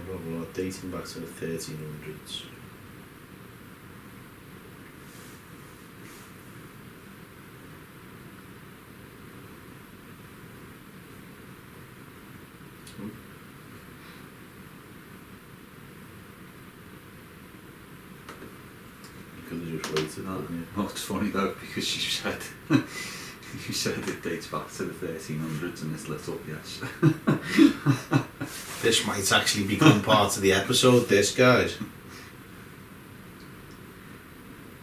Well, dating back to the 1300s. You could have just waited, couldn't you? Well, it's funny though, because you said you said it dates back to the 1300s and it's lit up, yes. This might actually become part of the episode, this, guys.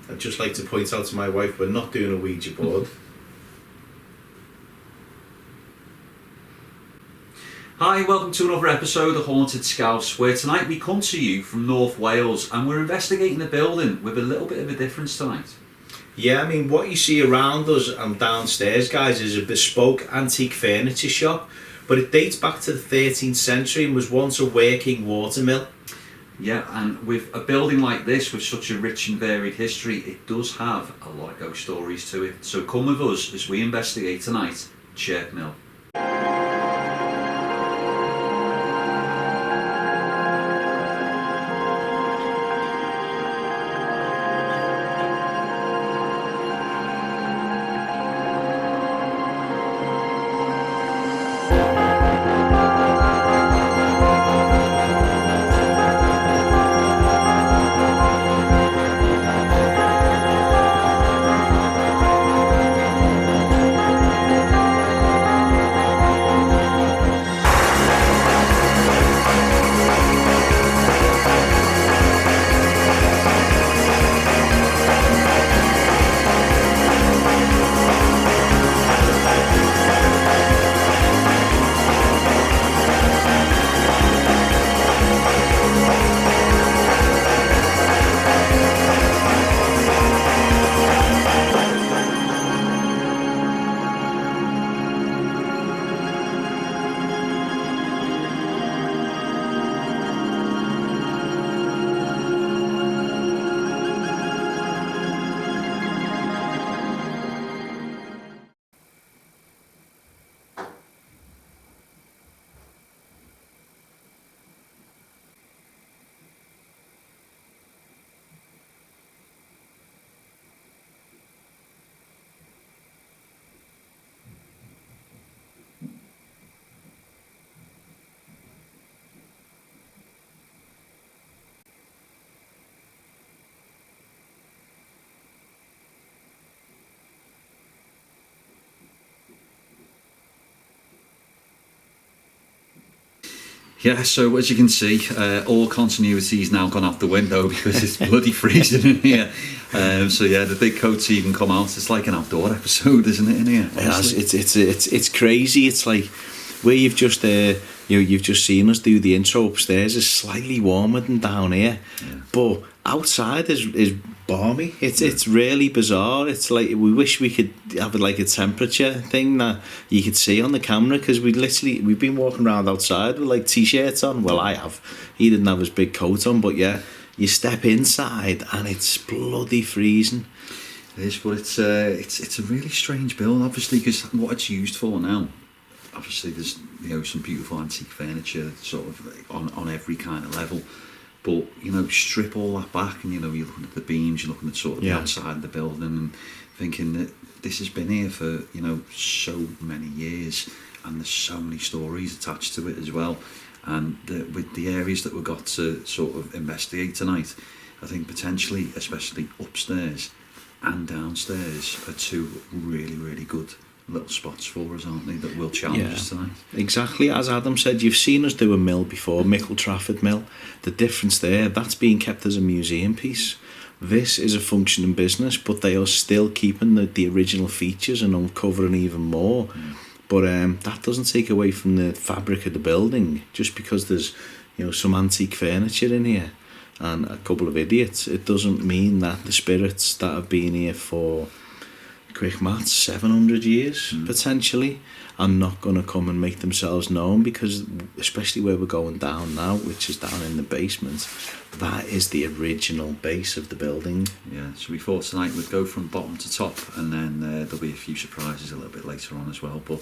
I'd just like to point out to my wife, we're not doing a Ouija board. Hi, welcome to another episode of Haunted Scouse, where tonight we come to you from North Wales and we're investigating a building with a little bit of a difference tonight. Yeah, I mean, what you see around us and downstairs, guys, is a bespoke antique furniture shop, but it dates back to the 13th century and was once a working water mill. Yeah, and with a building like this with such a rich and varied history, it does have a lot of ghost stories to it. So come with us as we investigate tonight Chirk Mill. Yeah, so as you can see, all continuity's now gone out the window because it's bloody freezing in here. So yeah, the big coats even come out. It's like an outdoor episode, isn't it, in here? It's crazy. It's like where you've just you've just seen us do the intro upstairs is slightly warmer than down here, but outside is balmy. It's really bizarre. It's like we wish we could have like a temperature thing that you could see on the camera, because we've been walking around outside with like t-shirts on. Well, I have. He didn't have his big coat on, but yeah, you step inside and it's bloody freezing. It is, but it's a really strange build, obviously, because what it's used for now. Obviously, there's some beautiful antique furniture sort of on every kind of level. But, strip all that back and, you're looking at the beams, you're looking at sort of the outside of the building and thinking that this has been here for, so many years, and there's so many stories attached to it as well. And with the areas that we've got to sort of investigate tonight, I think potentially, especially upstairs and downstairs, are two really, really good little spots for us, aren't they, that will challenge us tonight. Exactly, as Adam said, you've seen us do a mill before, Mickle Trafford Mill. The difference there, that's being kept as a museum piece. This is a functioning business, but they are still keeping the original features and uncovering even more. But that doesn't take away from the fabric of the building. Just because there's some antique furniture in here and a couple of idiots, it doesn't mean that the spirits that have been here for quick maths, 700 years potentially, are not going to come and make themselves known, because especially where we're going down now, which is down in the basement, that is the original base of the building. Yeah, so we thought tonight we'd go from bottom to top, and then there'll be a few surprises a little bit later on as well. But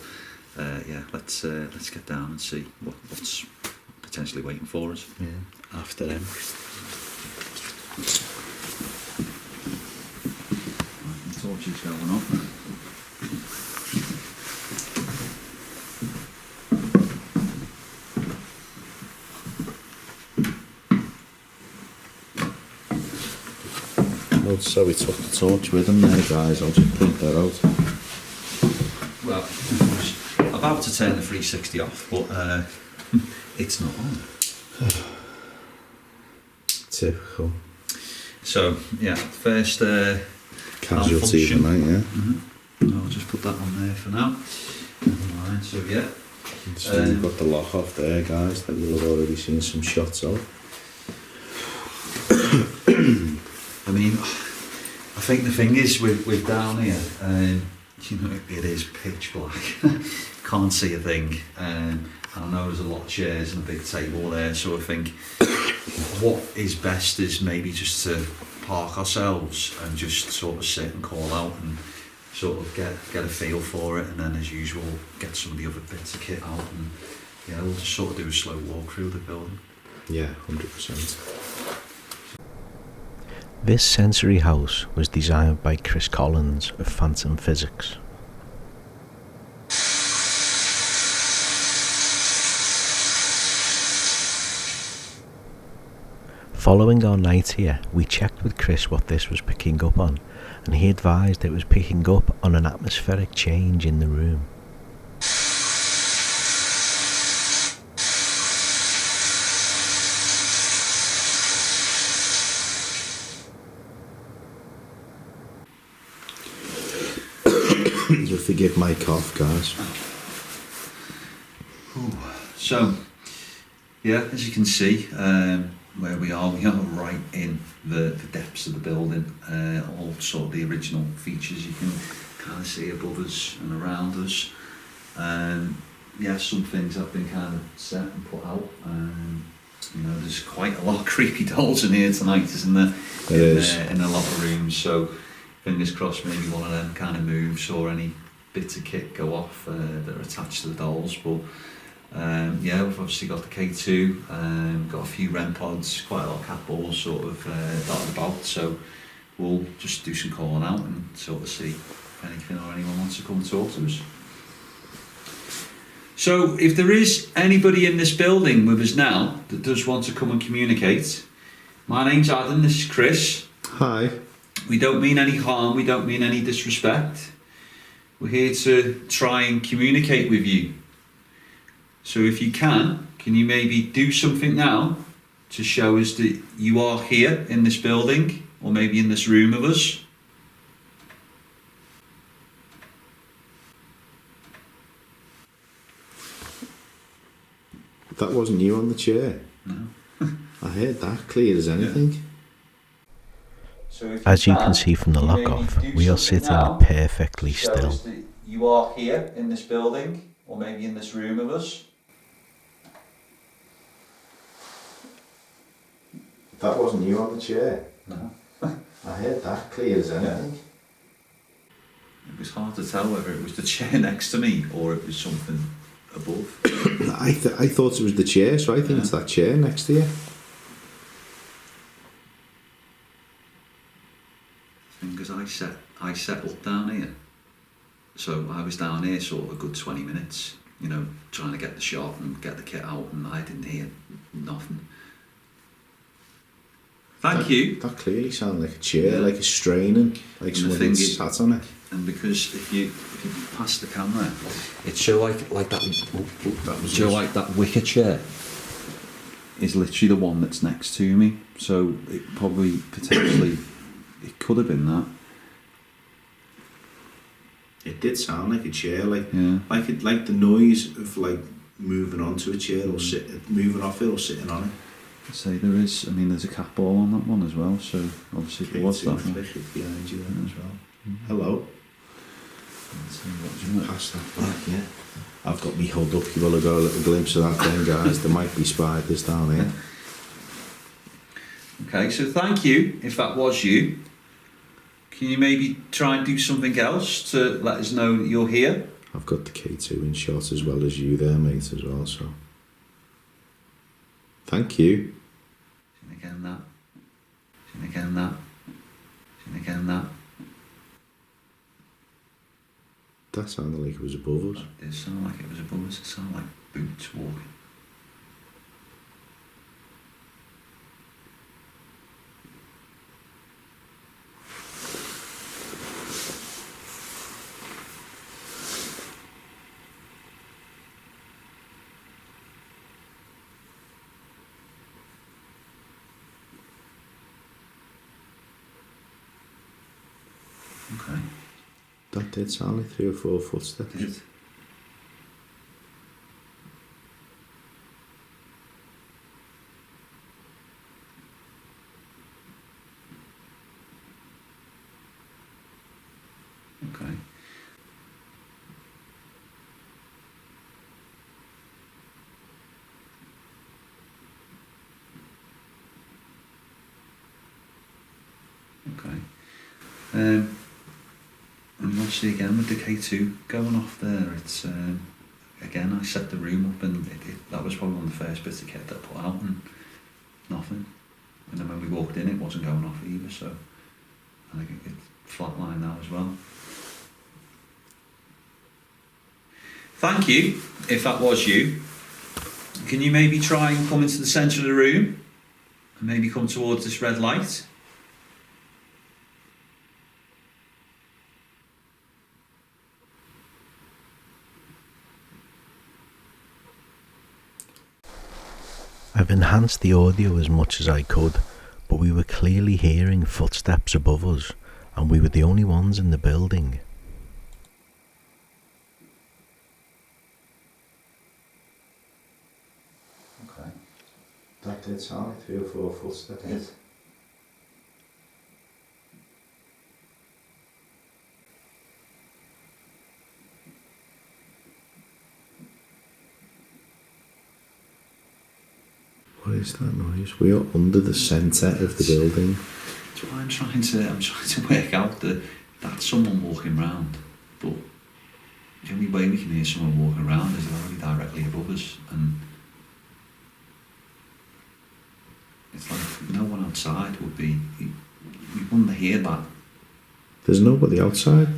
let's get down and see what's potentially waiting for us. Yeah, after them. Right, the torches going up. Oh, so we took the torch with him there, guys. I'll just point that out. Well, I was about to turn the 360 off, but it's not on. Typical. So, yeah, first Casualty of the night, yeah. Mm-hmm. I'll just put that on there for now. Alright, so yeah. So we've got the lock off there, guys, that you'll have already seen some shots of. I mean, I think the thing is with down here, you know, it is pitch black. Can't see a thing. I know there's a lot of chairs and a big table there, so I think what is best is maybe just to park ourselves and just sort of sit and call out and sort of get a feel for it, and then as usual get some of the other bits of kit out, and yeah, we'll just sort of do a slow walk through the building. Yeah, 100%. This sensory house was designed by Chris Collins of Phantom Physics. Following our night here, we checked with Chris what this was picking up on, and he advised it was picking up on an atmospheric change in the room. You'll forgive my cough, guys. So, yeah, as you can see, where we are right in the depths of the building. All sort of the original features you can kind of see above us and around us. Yeah, some things have been kind of set and put out. You know, there's quite a lot of creepy dolls in here tonight, isn't there? In a lot of rooms, so fingers crossed maybe one of them kind of moves or any bits of kit go off that are attached to the dolls. But yeah, we've obviously got the K2, got a few REM pods, quite a lot of cat balls sort of dotted about, so we'll just do some calling out and sort of see if anything or anyone wants to come and talk to us. So if there is anybody in this building with us now that does want to come and communicate, my name's Adam, this is Chris. Hi. We don't mean any harm, we don't mean any disrespect. We're here to try and communicate with you. So if you can you maybe do something now to show us that you are here in this building, or maybe in this room with us? That wasn't you on the chair. No. I heard that clear as anything. Yeah. So As you can see from the lock-off, we are sitting perfectly still. You are here in this building, or maybe in this room with us. That wasn't you on the chair. No. I heard that clear as anything. Yeah. It was hard to tell whether it was the chair next to me or it was something above. I thought it was the chair, so I think it's that chair next to you. Because I set up down here, so I was down here sort of a good 20 minutes, you know, trying to get the shot and get the kit out, and I didn't hear nothing. Thank you. That clearly sounded like a chair, like a straining, like someone had sat on it. And because if you pass the camera, it's so like that. That was so like that wicker chair is literally the one that's next to me. So it probably potentially it could have been that. It did sound like a chair, like the noise of like moving onto a chair or moving off it or sitting on it. I say there is. I mean, there's a cat ball on that one as well. So obviously, there was that one behind you then as well. Hello. Pass that back, yeah. I've got me hugged up. You will have got a little glimpse of that then, guys. There might be spiders down here. Okay, so thank you. If that was you, can you maybe try and do something else to let us know that you're here? I've got the K2 in shot as well as you there, mate, as well. So Thank you. And again that. And again that. And again that. That sounded like it was above us. It did sound like it was above us. It sounded like boots walking. Okay. That did sound like 3 or 4 footsteps. Did it? Okay. Okay. And obviously again with the K2 going off there, it's again I set the room up and that was probably one of the first bits of kit that I put out and nothing. And then when we walked in it wasn't going off either, so I think it's flatlined now as well. Thank you, if that was you. Can you maybe try and come into the centre of the room and maybe come towards this red light? I've enhanced the audio as much as I could, but we were clearly hearing footsteps above us, and we were the only ones in the building. Okay. That did sound like 3 or 4 footsteps. Yes. What is that noise? We are under the centre of the building. That's why I'm trying to work out that that's someone walking around, but the only way we can hear someone walking around is they're already directly above us, and it's like no one outside would be. You wouldn't hear that. There's nobody outside.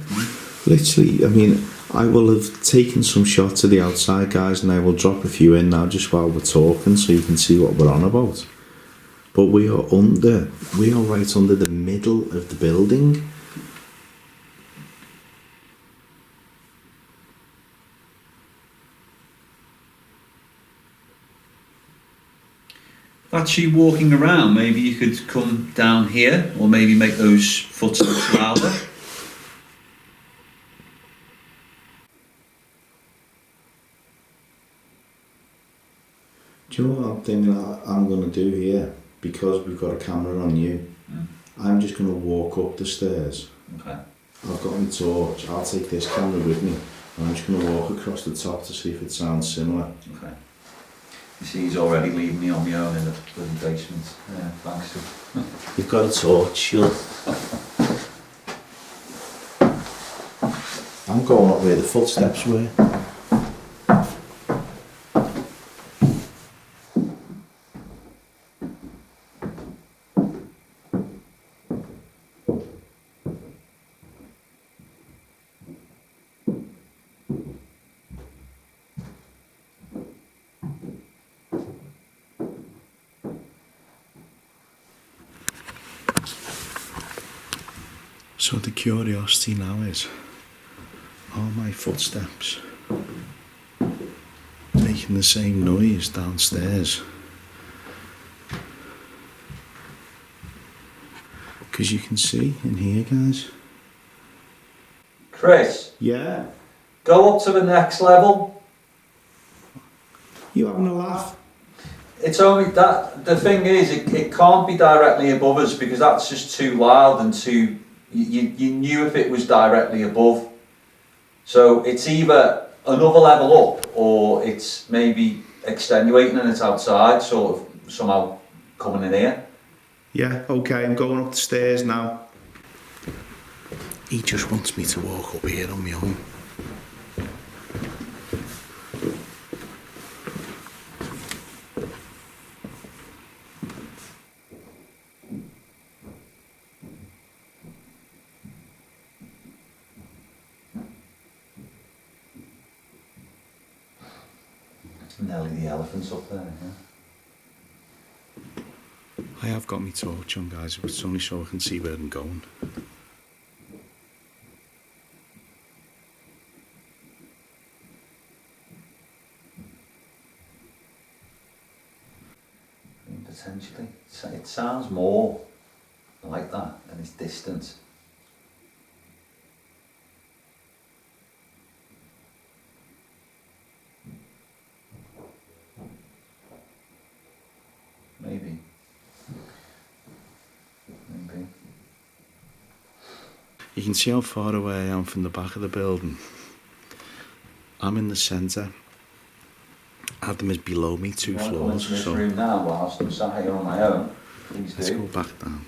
Literally, I mean, I will have taken some shots of the outside guys and I will drop a few in now just while we're talking so you can see what we're on about. But we are right under the middle of the building. That's you walking around. Maybe you could come down here, or maybe make those footsteps louder. Do you know what I'm thinking I'm going to do here? Because we've got a camera on you. I'm just going to walk up the stairs. Okay. I've got my torch. I'll take this camera with me and I'm just going to walk across the top to see if it sounds similar. Okay. You see, he's already leaving me on my own in the bloody basement. Yeah, thanks to. You've got a torch, you'll... I'm going up where the footsteps were. So the curiosity now is, are my footsteps making the same noise downstairs? Because you can see in here, guys. Chris, Yeah? go up to the next level. You having a laugh? It's only that, the thing is, it can't be directly above us because that's just too loud and too, you knew if it was directly above. So it's either another level up or it's maybe extenuating and it's outside, sort of somehow coming in here. Yeah, okay, I'm going up the stairs now. He just wants me to walk up here on my own. Nelly the elephant's up there, yeah. I have got my torch on, guys, but it's only so I can see where I'm going. Potentially. It sounds more like that and it's distant. Maybe. You can see how far away I am from the back of the building. I'm in the centre. Adam is below me 2 floors. Come into this so room now whilst I'm sat here on my own. Please let's do. go back down.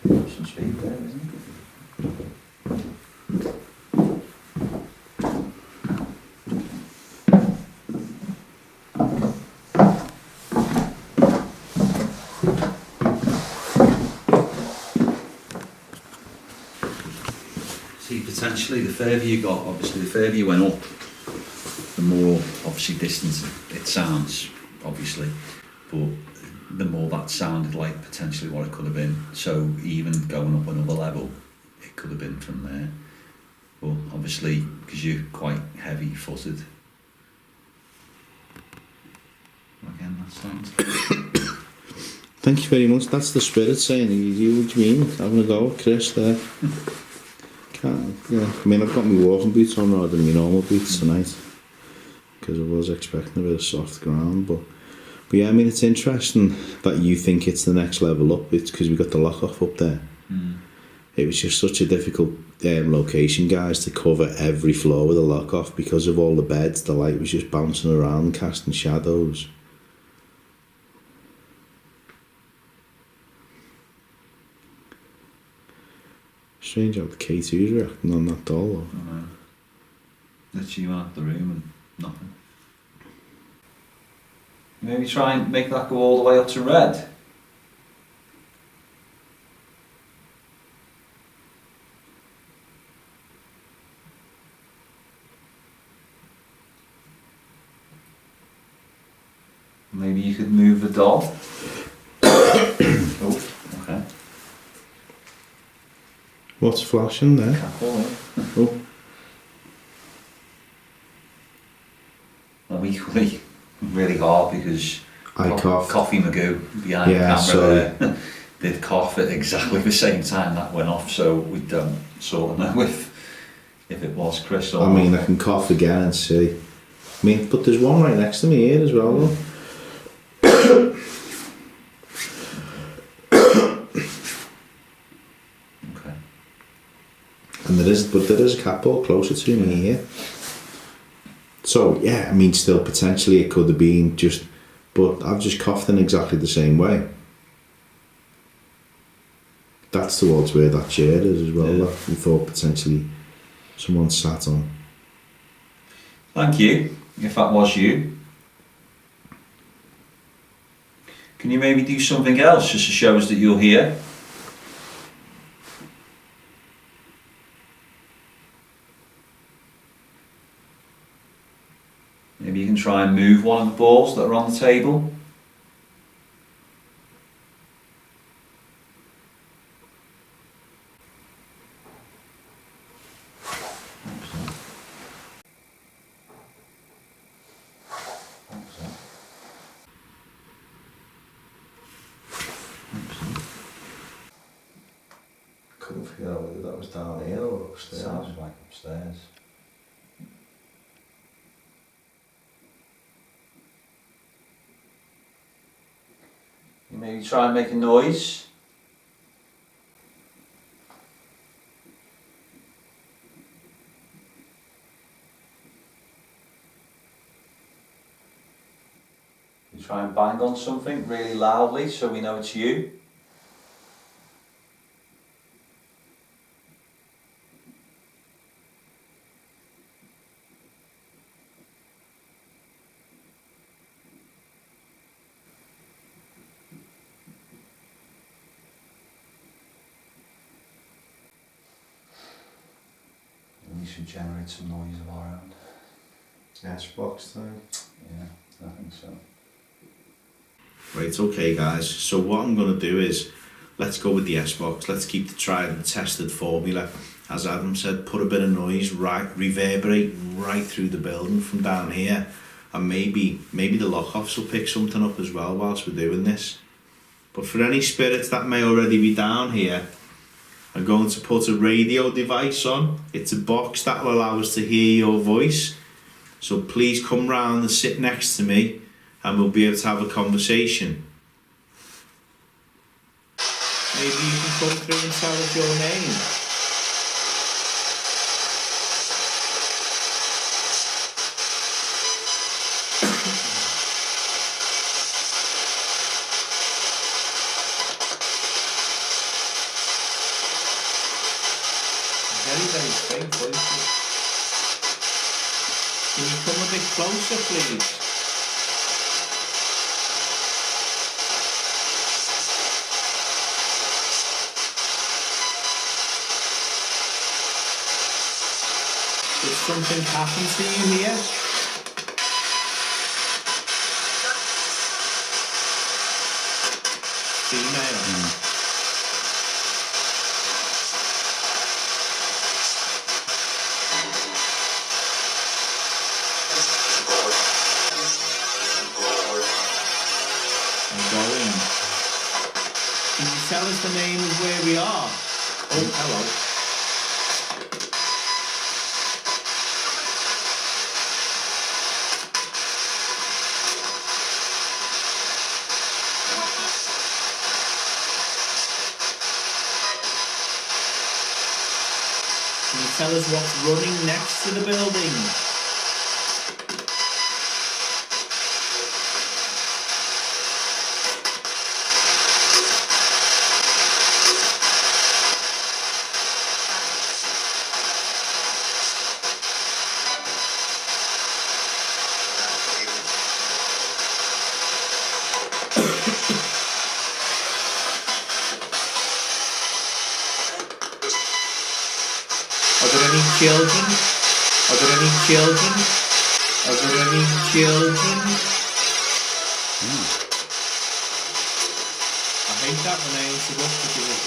Some speed there, isn't it? See, potentially the further you got, obviously the further you went up, the more obviously distance it sounds, obviously, but the more that sounded like potentially what it could have been. So even going up another level, it could have been from there. But obviously, because you're quite heavy-footed. Again, that sounds. Thank you very much. That's the spirit saying, you what do you mean? Having a go at Chris there. Yeah. I mean, I've got my walking boots on rather than my normal boots tonight because I was expecting a bit of soft ground, but yeah, I mean, it's interesting that you think it's the next level up. It's because we got the lock-off up there. It was just such a difficult location, guys, to cover every floor with a lock-off because of all the beds. The light was just bouncing around, casting shadows. Strange how the K2's reacting on that doll, though. I know. Literally went out the room and nothing. Maybe try and make that go all the way up to red. Maybe you could move the doll. Oh, okay. What's flashing there? Couple, eh? Oh. Well, equally really hard because I coughed. Coffee Magoo behind the camera there did cough at exactly the same time that went off, so we don't sort of know if it was Chris or I mean, I can cough again and see. I mean, but there's one right next to me here as well, though. Okay. And there is a cat ball closer to me here. So yeah, I mean, still potentially it could have been just, but I've just coughed in exactly the same way. That's towards where that chair is as well. That we thought potentially someone sat on. Thank you. If that was you, can you maybe do something else just to show us that you're here? Maybe you can try and move one of the balls that are on the table. Couldn't figure out whether that was down here or upstairs. Sounds like upstairs. You maybe try and make a noise. You try and bang on something really loudly so we know it's you. should generate some noise of our own. Xbox time. Yeah, I think so. Right, okay guys, so what I'm going to do is, let's go with the S-Box, let's keep the tried and tested formula. As Adam said, put a bit of noise, reverberate right through the building from down here, and maybe the lock-offs will pick something up as well whilst we're doing this. But for any spirits that may already be down here, I'm going to put a radio device on. It's a box that will allow us to hear your voice, so please come round and sit next to me and we'll be able to have a conversation. Maybe you can come through and tell us your name. Very, very faint voices. Can you come a bit closer, please? Did something happen to you here? Female. I'm going. Can you tell us the name of where we are? Oh, hello. Can you tell us what's running next to the building? Are there any children? Are there any children? Are there any children? I hate that when I interrupt people.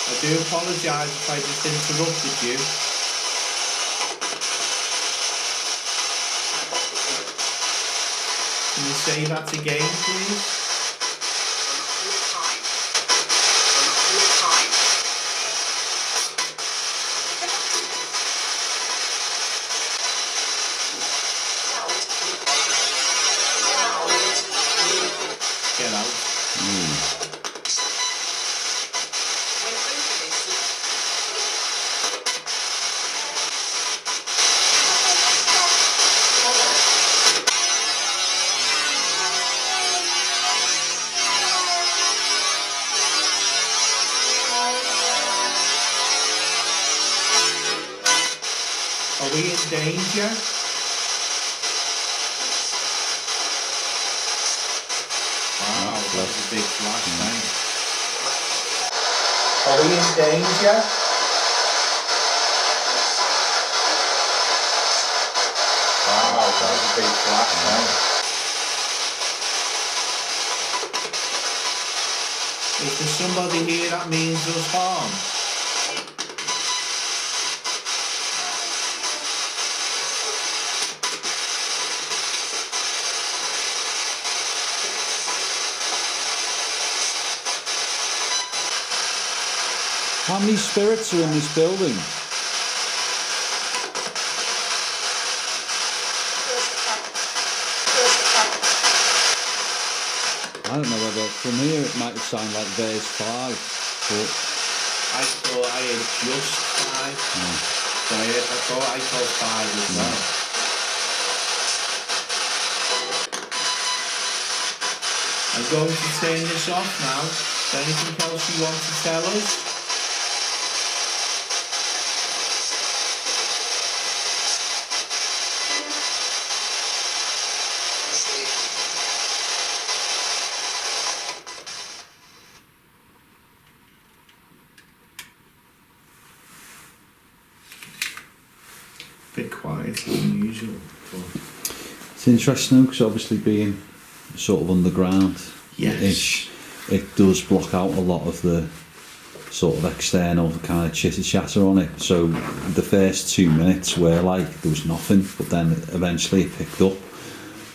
I do apologise if I just interrupted you. Can you say that again, please? Get out. Are we in danger? Wow, that was a big flash then. Are we in danger? Wow, that was a big flash then. If there's somebody here that means us harm. How many spirits are in this building? I don't know whether from here it might sound like there's 5, but I thought I had just 5. So I thought I told 5 as well. I'm going to turn this off now. Is there anything else you want to tell us? bit quiet, unusual. But It's interesting because obviously being sort of underground, yes, it does block out a lot of the sort of external kind of chitter chatter on it. So the first 2 minutes were like there was nothing, but then eventually it picked up.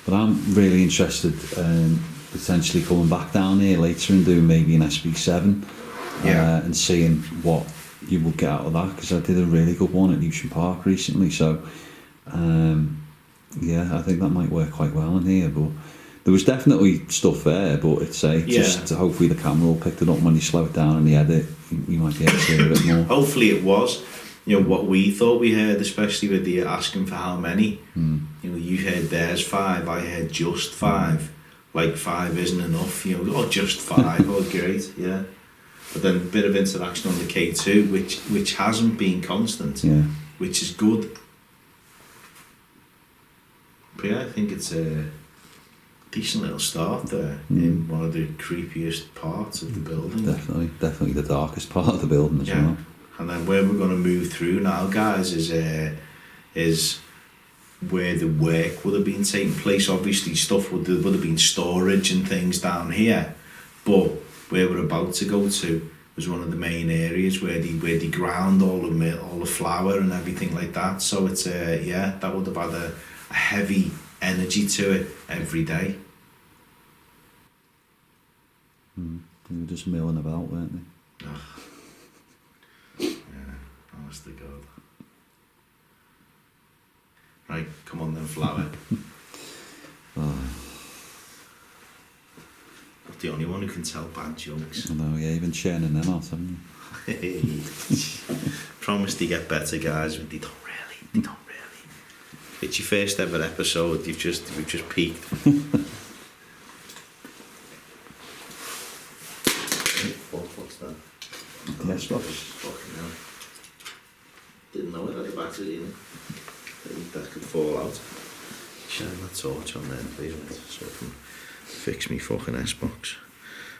But I'm really interested potentially coming back down here later and doing maybe an SB7 and seeing what you will get out of that, because I did a really good one at Newton Park recently. So I think that might work quite well in here. But there was definitely stuff there, but it's just hopefully the camera will pick it up when you slow it down in the edit. You might be able to hear a bit more. Hopefully it was. You know, what we thought we heard, especially with the asking for how many. You know, you heard there's 5, I heard just 5. Like 5 isn't enough, you know, just 5, oh great, yeah. But then a bit of interaction on the K2, which hasn't been constant, which is good. But yeah, I think it's a decent little start there in one of the creepiest parts of the building. Definitely the darkest part of the building as well. And then where we're going to move through now, guys, is where the work would have been taking place. Obviously, stuff would have been storage and things down here, but where we're about to go to was one of the main areas where they ground all the flour and everything like that. So it's that would have had a heavy energy to it every day. They were just milling about, weren't they? Honest to God. Right, come on then, flour. Not the only one who can tell bad jokes. I know, even churning them out, haven't you? Promise to get better, guys, but they don't really. It's your first ever episode, we've just peaked. What's that? Yes, box. Fucking hell. Didn't know it had a battery in it. That could fall out. Shine that torch on there, please, mate, so I can fix me fucking S-box.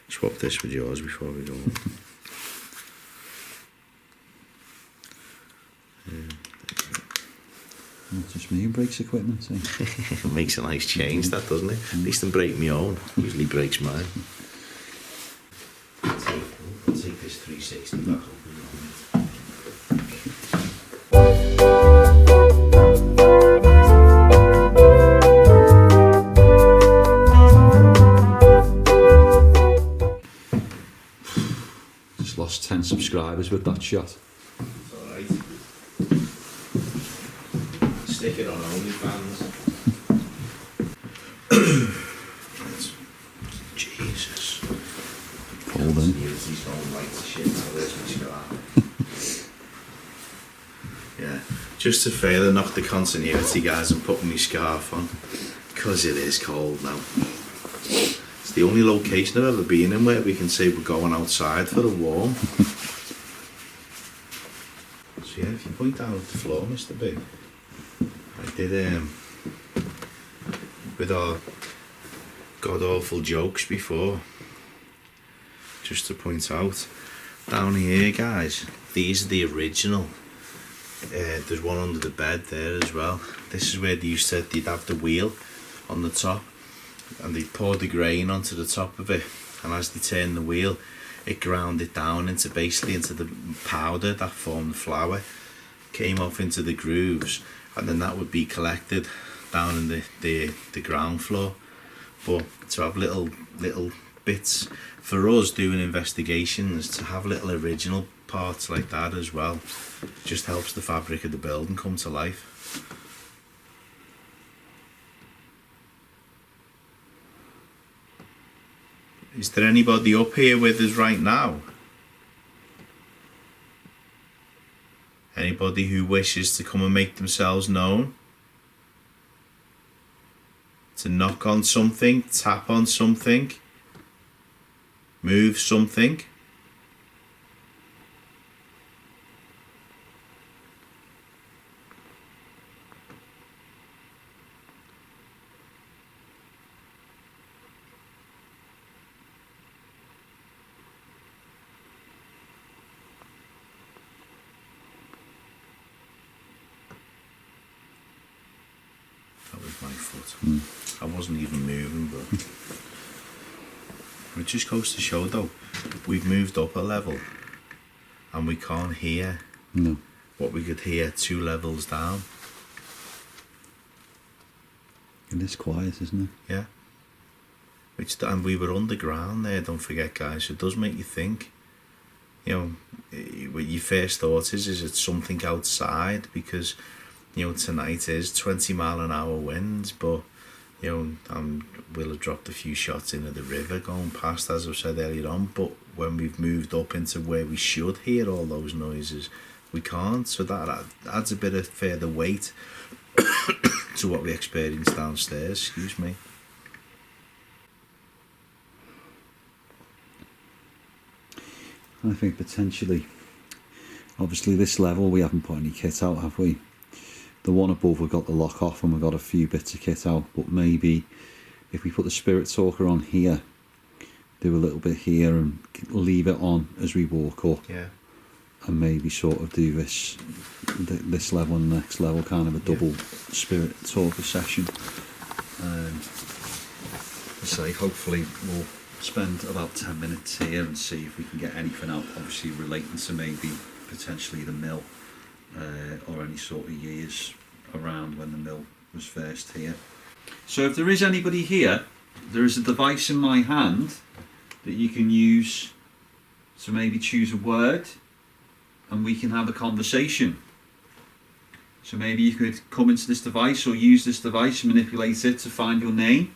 Swap this with yours before we go on. Just me who breaks equipment, see? It makes a nice change, that, doesn't it? At least I break my own. Usually breaks mine. I'll take this 360 back up. Just lost 10 subscribers with that shot. It's alright. Stick it on OnlyFans. Jesus. Hold in. He's going right to shit now, there's my scarf. Yeah, just to further knock the continuity, guys, I'm putting my scarf on because it is cold now. It's the only location I've ever been in where we can say we're going outside for the warm. So yeah, if you point down at the floor, Mr. B, I did with our god awful jokes before, just to point out down here, guys, these are the original. There's one under the bed there as well. This is where they used to, they'd have the wheel on the top and they'd pour the grain onto the top of it, and as they turned the wheel it ground it down into the powder that formed the flour, came off into the grooves, and then that would be collected down in the ground floor. But to have little bits for us doing investigations, to have little original parts like that as well, just helps the fabric of the building come to life. Is there anybody up here with us right now? Anybody who wishes to come and make themselves known? To knock on something, tap on something, move something? my foot. I wasn't even moving, but it just goes to show though, we've moved up a level and we can't hear No. what we could hear 2 levels down. It is quiet, isn't it? Yeah. And we were underground there, don't forget, guys. So it does make you think. You know, what your first thought is it something outside? Because, you know, tonight is 20-mile-an-hour winds, but, you know, we'll have dropped a few shots into the river going past, as I've said earlier on, but when we've moved up into where we should hear all those noises, we can't. So that adds a bit of further weight to what we experienced downstairs, excuse me. I think potentially, obviously this level we haven't put any kit out, have we? The one above we got the lock off and we got a few bits of kit out, but maybe if we put the Spirit Talker on here, do a little bit here and leave it on as we walk up. Yeah. And maybe sort of do this level and the next level, kind of a double Spirit Talker session. Say hopefully we'll spend about 10 minutes here and see if we can get anything out, obviously relating to maybe potentially the mill, or any sort of years around when the mill was first here. So if there is anybody here, there is a device in my hand that you can use to maybe choose a word and we can have a conversation. So maybe you could come into this device or use this device and manipulate it to find your name,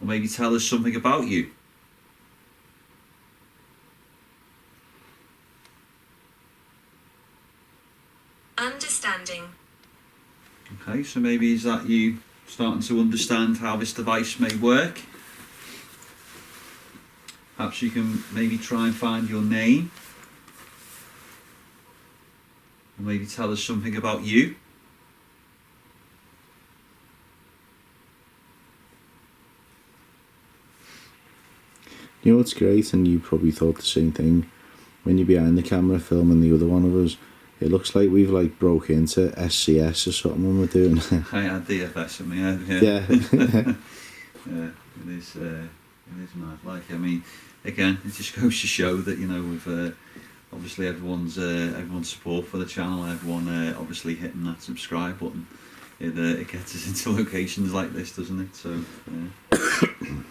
or maybe tell us something about you. Understanding. Okay, so maybe is that you starting to understand how this device may work? Perhaps you can maybe try and find your name, or maybe tell us something about you. You know what's great, and you probably thought the same thing, when you're behind the camera filming the other one of us, it looks like we've like broke into SCS or something when we're doing it. I had DFS in my head, yeah. Yeah. Yeah, it is mad. Like, I mean, again, it just goes to show that, you know, with obviously everyone's support for the channel, everyone obviously hitting that subscribe button, it gets us into locations like this, doesn't it? So, yeah.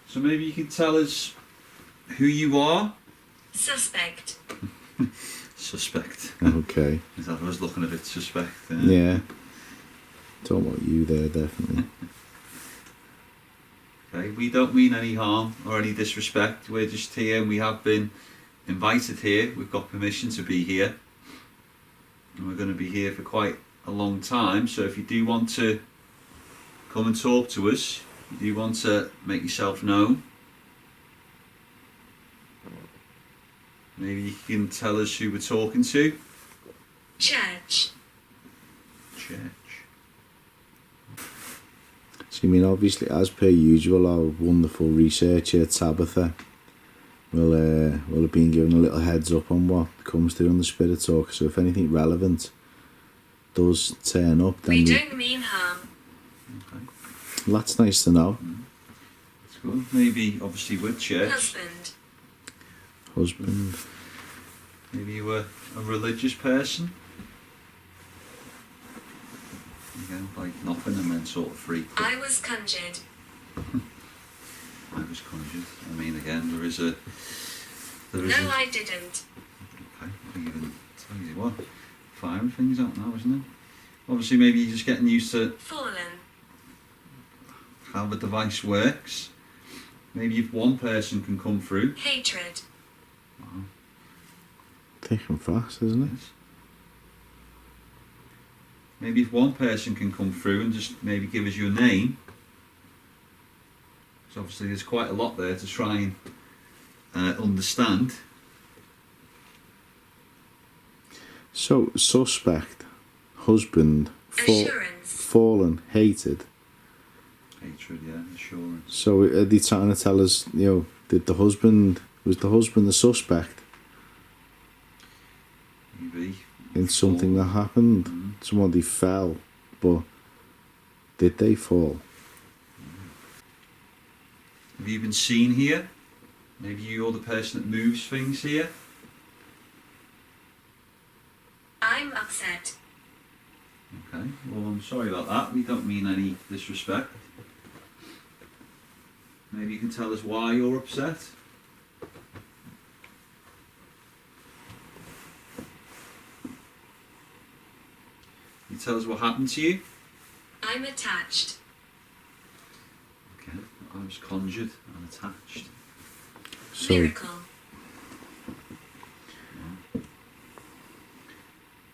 So maybe you can tell us who you are? Suspect. Suspect. Okay. I was looking a bit suspect. Yeah. Don't want you there, definitely. Okay, we don't mean any harm or any disrespect. We're just here and we have been invited here. We've got permission to be here. And we're going to be here for quite a long time. So if you do want to come and talk to us, you do want to make yourself known, maybe you can tell us who we're talking to. Church. Church. So you mean, obviously, as per usual, our wonderful researcher Tabitha will have been given a little heads up on what comes through on the Spirit Talk. So if anything relevant does turn up, then We don't mean harm. Okay. That's nice to know. That's good. Maybe obviously with church. Husband. Maybe you were a religious person. You know, like nothing and then sort of freaked. I was conjured. I was conjured. I mean, again, there is a. No, I didn't. Okay, I can even tell you what. Firing things out now, isn't it? Obviously, maybe you're just getting used to Fallen. how the device works. Maybe if one person can come through. Hatred. Wow. Thick and fast, isn't it? Yes. Maybe if one person can come through and just maybe give us your name. Because obviously there's quite a lot there to try and understand. So, suspect, husband, Assurance. fallen, hated. Hatred, yeah, assurance. So are they trying to tell us, you know, was the husband the suspect? Maybe. in something that happened. Somebody fell, but did they fall? Have you been seen here? Maybe you're the person that moves things here? I'm upset. Okay, well I'm sorry about that. We don't mean any disrespect. Maybe you can tell us why you're upset? Can you tell us what happened to you? I'm attached. Okay, I was conjured and attached. So Miracle.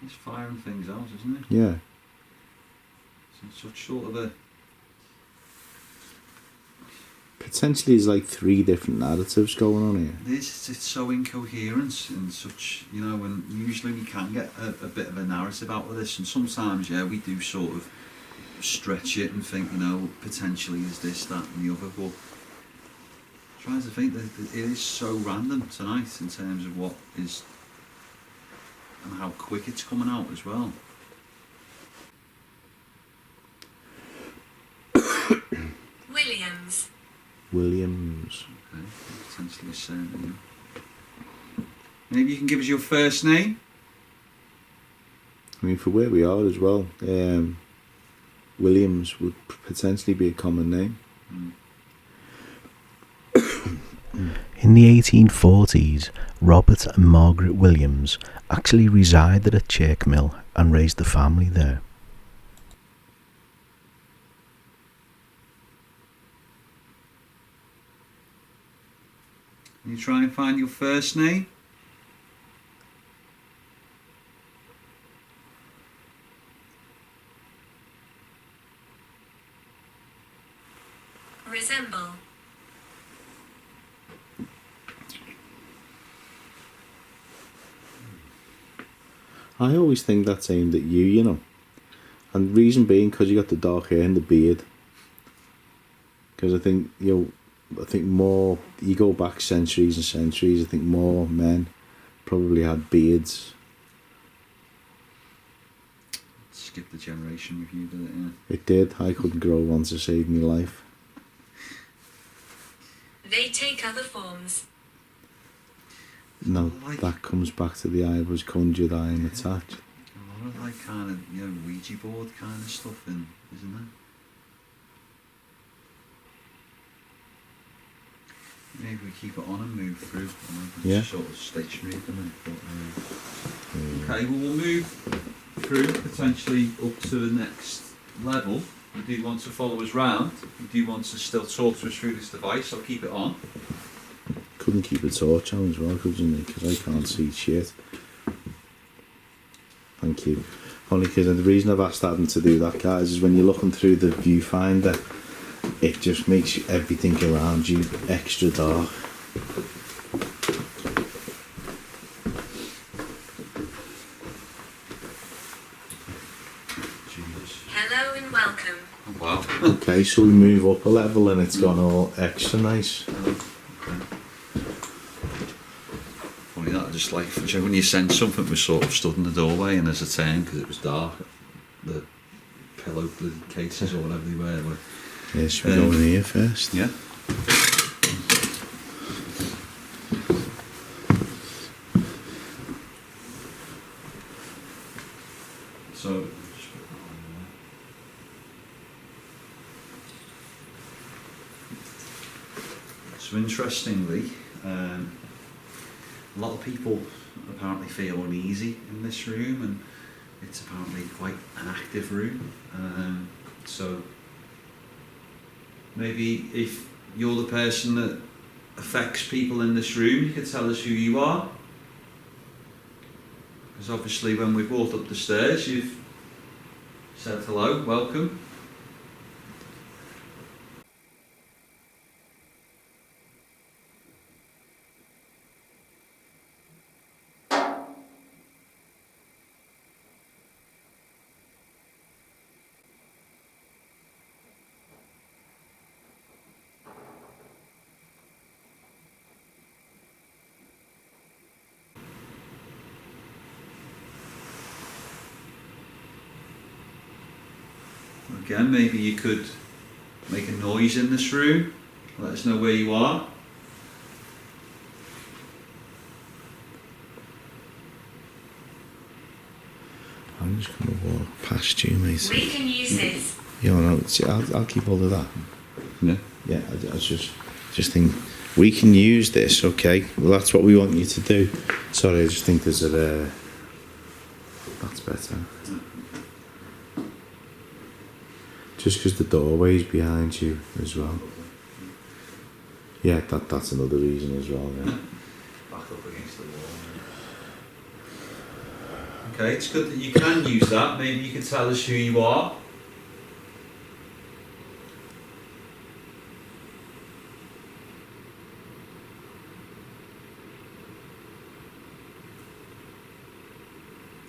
It's firing things out, isn't it? yeah, It's such sort of a... potentially there's like 3 different narratives going on here. It's so incoherent and such, you know, and usually we can get a bit of a narrative out of this, and sometimes, yeah, we do sort of stretch it and think, you know, potentially is this, that and the other, but trying to think that it is so random tonight in terms of what is and how quick it's coming out as well. Williams. Williams. Okay, potentially a surname. Maybe you can give us your first name? I mean, for where we are as well, Williams would potentially be a common name. In the 1840s, Robert and Margaret Williams actually resided at Chirk Mill and raised a family there. Can you try and find your first name? Resemble. I always think that's aimed at you, you know. And reason being, because you got the dark hair and the beard. Because I think, I think more, you go back centuries and centuries, I think more men probably had beards. Skip the generation review, did it? Yeah. It did. I couldn't grow one to save me life. They take other forms. No, that comes back to the I was conjured, I am attached. A lot of like kind of, you know, Ouija board kind of stuff in, isn't there? Maybe we keep it on and move through. Yeah. Sort of stationary at the minute. But, okay, well we'll move through potentially up to the next level. You do want to follow us round. You do want to still talk to us through this device. I'll keep it on. Couldn't keep a torch on as well, could you, Nick? Because I can't see shit. Thank you. Only because the reason I've asked Adam to do that, guys, is when you're looking through the viewfinder, it just makes everything around you extra dark. Jesus. Hello and welcome. Oh, wow. Okay, so we move up a level and it's gone all extra nice. Funny that, just like when you sense something was sort of stood in the doorway and there's a turn because it was dark, the pillow cases or whatever they were. Yeah, should we go in here first? Yeah. So, just put that on there. So interestingly, a lot of people apparently feel uneasy in this room, and it's apparently quite an active room. So maybe if you're the person that affects people in this room, you could tell us who you are. Because obviously when we walked up the stairs, you've said hello, welcome. Again, maybe you could make a noise in this room. Let us know where you are. I'm just going to walk past you, mate. We can use this. Yeah, no, see, I'll keep hold of that. Yeah. Yeah, I just think we can use this, okay? Well, that's what we want you to do. Sorry, I just think there's a... That's better. Just because the doorway's behind you as well. Yeah, that's another reason as well, yeah. Back up against the wall. Okay, it's good that you can use that. Maybe you can tell us who you are.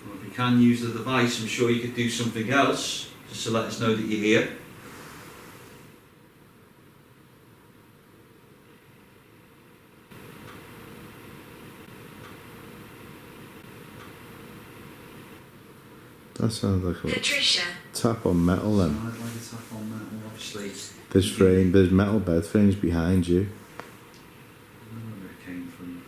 Or if you can use the device, I'm sure you could do something else, just to let us know that you're here. That sounds like a Patricia. tap on metal then. I'd like a tap on metal, obviously. There's metal bed frames behind you. I don't know where it came from.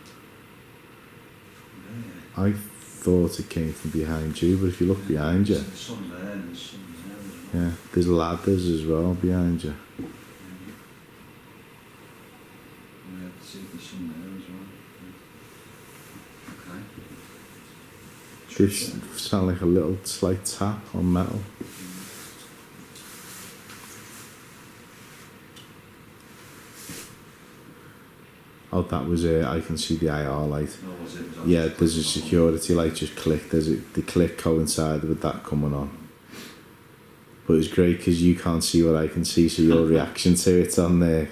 There. I thought it came from behind you, but if you look behind you, There's some there and there's some there as well. yeah, there's ladders as well behind you. Yeah, I see there's some there as well. Okay. This sound like a little slight tap on metal. Oh, that was it. I can see the IR light. Oh, was it? Was that Yeah, just there's a clicking on? security light just clicked. The click coincided with that coming on. But it's great because you can't see what I can see, so your reaction to it's on there.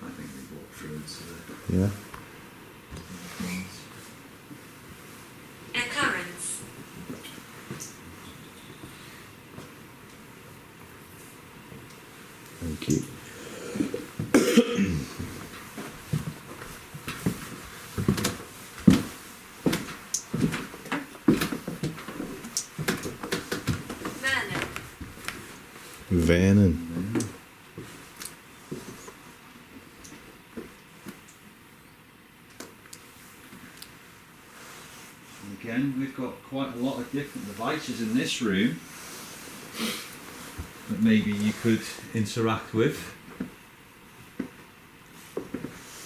I think we walked through into the... Yeah. Occurrence. Thank you. Vernon. Vernon. And again, we've got quite a lot of different devices in this room that maybe you could interact with.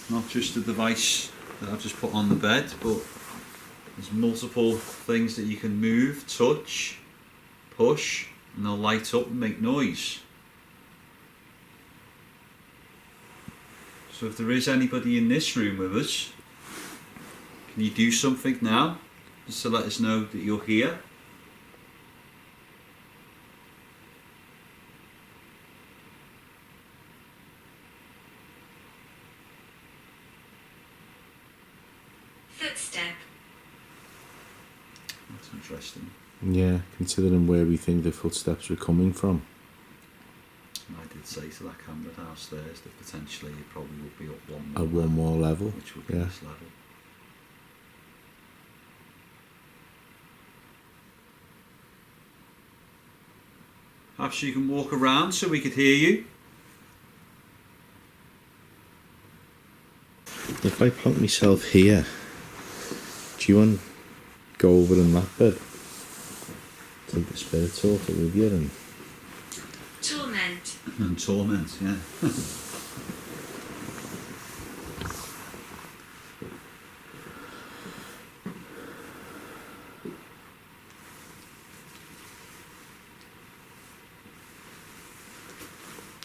Not just the device that I've just put on the bed, but there's multiple things that you can move, touch, push, and they'll light up and make noise. So if there is anybody in this room with us, can you do something now, just to let us know that you're here? Footstep. That's interesting. Yeah, considering where we think the footsteps were coming from. And I did say to that camera downstairs that potentially it probably would be up one At one more level. which would be Yeah. this level. Perhaps you can walk around so we could hear you. If I plonk myself here, do you want to go over in that bed? Take the spirit talker with you and Torment. And torment, yeah.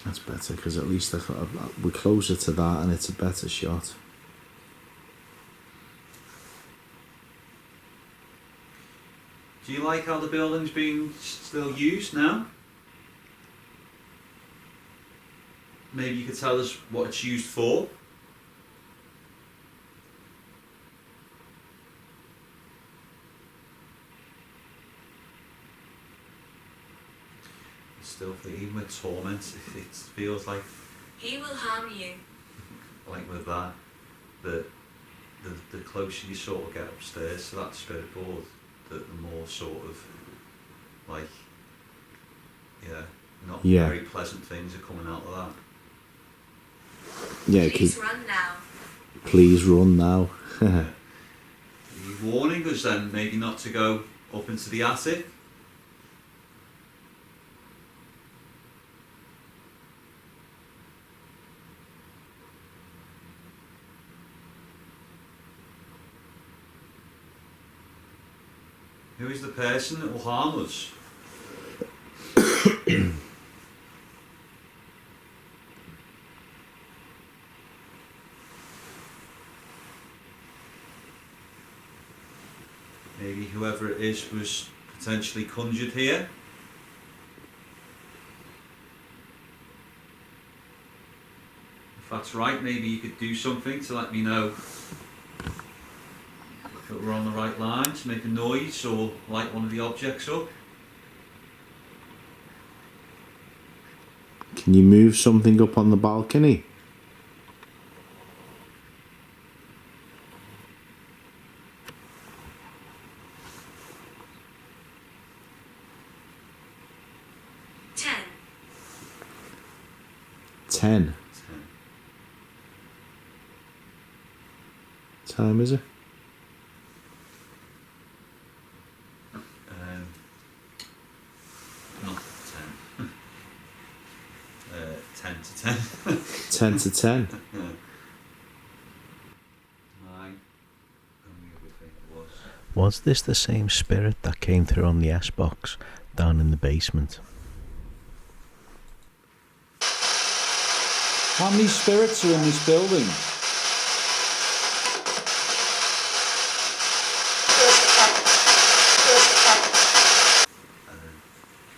that's better because at least we're closer to that and it's a better shot. Do you like how the building's being still used now? Maybe you could tell us what it's used for. Still, even with torment, it feels like He will harm you. with that, the closer you sort of get upstairs to that spirit board, the more sort of like, not Yeah. very pleasant things are coming out of that. Yeah, Please run now. please run now. Are you warning us then maybe not to go up into the attic? Who is the person that will harm us? Maybe whoever it is was potentially conjured here. If that's right, maybe you could do something to let me know that we're on the right lines, make a noise or light one of the objects up. Can you move something up on the balcony? Ten. 10. Time is it? Not 10. 10 to 10. 10 to 10. Aye. Only other thing it was. Was this the same spirit that came through on the S-box down in the basement? How many spirits are in this building?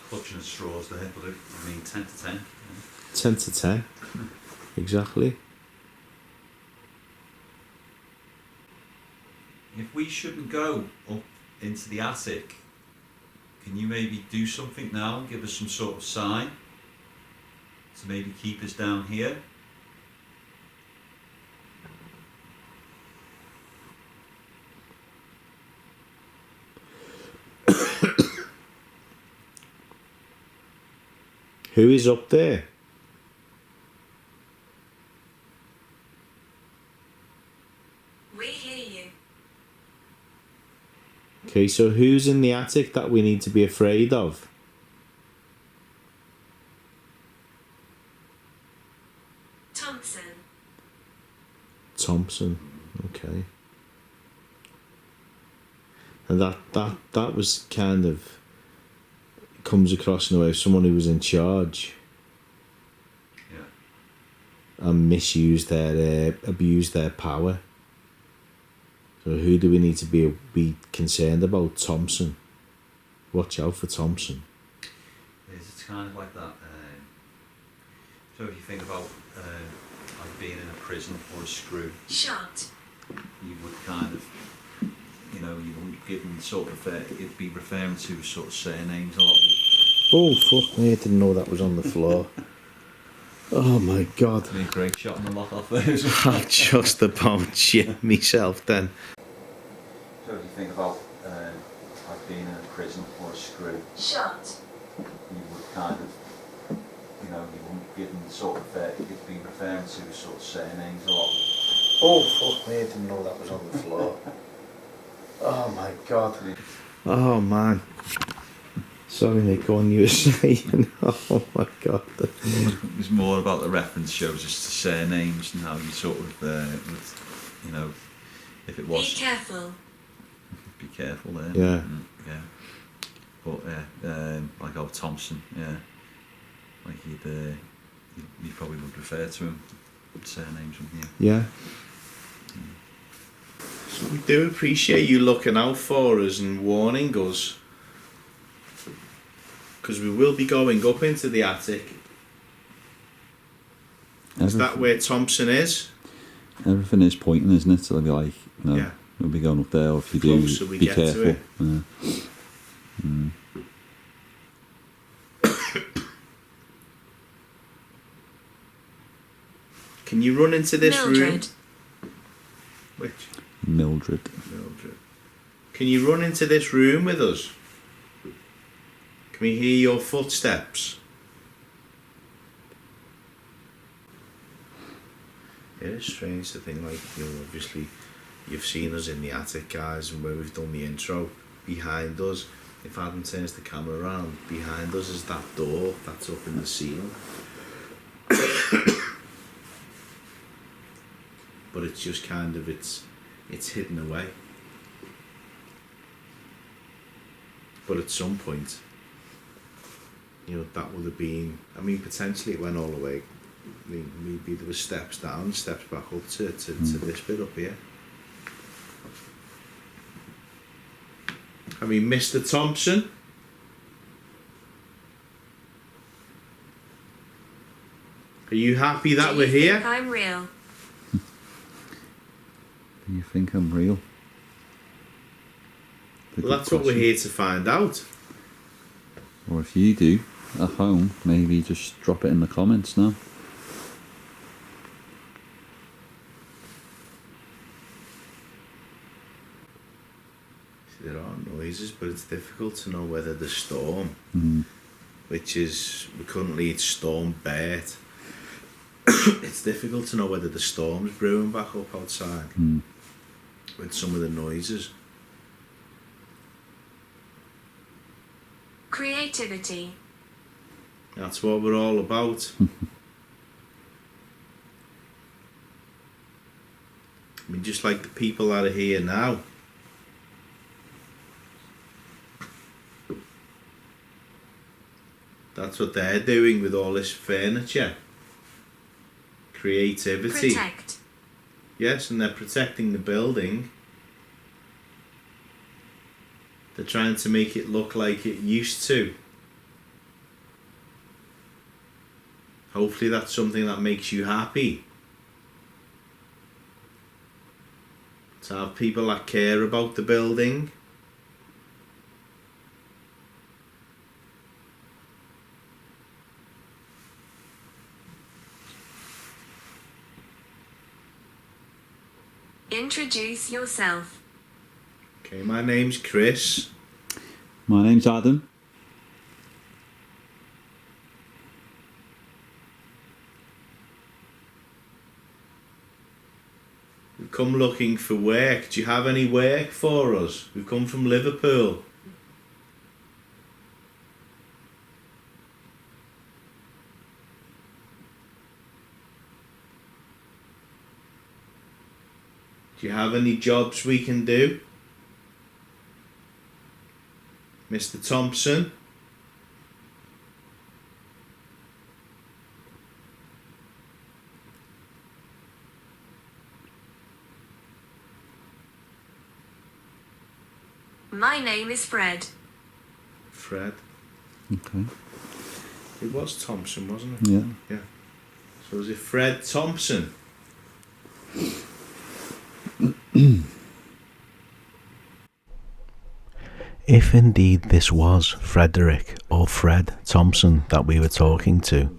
Clutching at straws there, but I mean 10 to 10. 10 to 10. Exactly. If we shouldn't go up into the attic, can you maybe do something now, give us some sort of sign to maybe keep us down here? Who is up there? We hear you. Okay, so who's in the attic that we need to be afraid of? Thompson. Thompson. Okay. And that was kind of comes across in a way of someone who was in charge Yeah. and abused their power. So who do we need to be concerned about? Thompson. Watch out for Thompson. It's kind of like that. So if you think about like being in a prison or a screw, Shot. you would kind of, you wouldn't give them sort of, it'd be referring to sort of surnames a lot. Oh fuck me! I didn't know that was on the floor. Oh my god! Be a great shot on the lock off there as well. I just about shit myself then. So if you think about like being in a prison or a screw, Shot. you would kind of, you wouldn't give them sort of, it'd be referring to sort of surnames a lot. Oh fuck me! I didn't know that was on the floor. Oh my god! Oh man! Sorry, Nick, go on, you were saying. Oh my god! It was more about the reference shows as to surnames and how you sort of, if it Be was. careful. Be careful there. Yeah. Yeah. But like old Thompson, yeah. Like you probably would refer to him surnames, wouldn't you? Yeah. So we do appreciate you looking out for us and warning us, because we will be going up into the attic. Is that where Thompson is? Everything is pointing, isn't it? So they'll be like, Yeah. we'll be going up there, or if you Closer do, we be get to careful. it. Yeah. Can you run into this room? Mildred. Which? Mildred. Mildred. Can you run into this room with us? Can we hear your footsteps? It is strange to think, like, you know, obviously you've seen us in the attic, guys, and where we've done the intro. Behind us, if Adam turns the camera around, behind us is that door that's up in the ceiling. But it's just kind of, it's hidden away. But at some point, you know, that would have been, I mean, potentially it went all the way. I mean, maybe there were steps down, steps back up to this bit up here. I mean, Mr. Thompson. Are you happy that we're here? Think I'm real. Do you think I'm real? Well, that's what we're here to find out. Or if you do, at home, maybe just drop it in the comments now. There are noises, but it's difficult to know whether the storm, which is currently it's storm bad. It's difficult to know whether the storm's brewing back up outside with some of the noises. Creativity. That's what we're all about. I mean, just like the people that are here now. That's what they're doing with all this furniture. Creativity. Protect. Yes, and they're protecting the building. They're trying to make it look like it used to. Hopefully that's something that makes you happy. To have people that care about the building. Introduce yourself. Okay, my name's Chris. My name's Adam. We've come looking for work. Do you have any work for us? We've come from Liverpool. Do you have any jobs we can do? Mr. Thompson? My name is Fred. Fred? Okay. It was Thompson, wasn't it? Yeah. Yeah. So is it Fred Thompson? If indeed this was Frederick or Fred Thompson that we were talking to,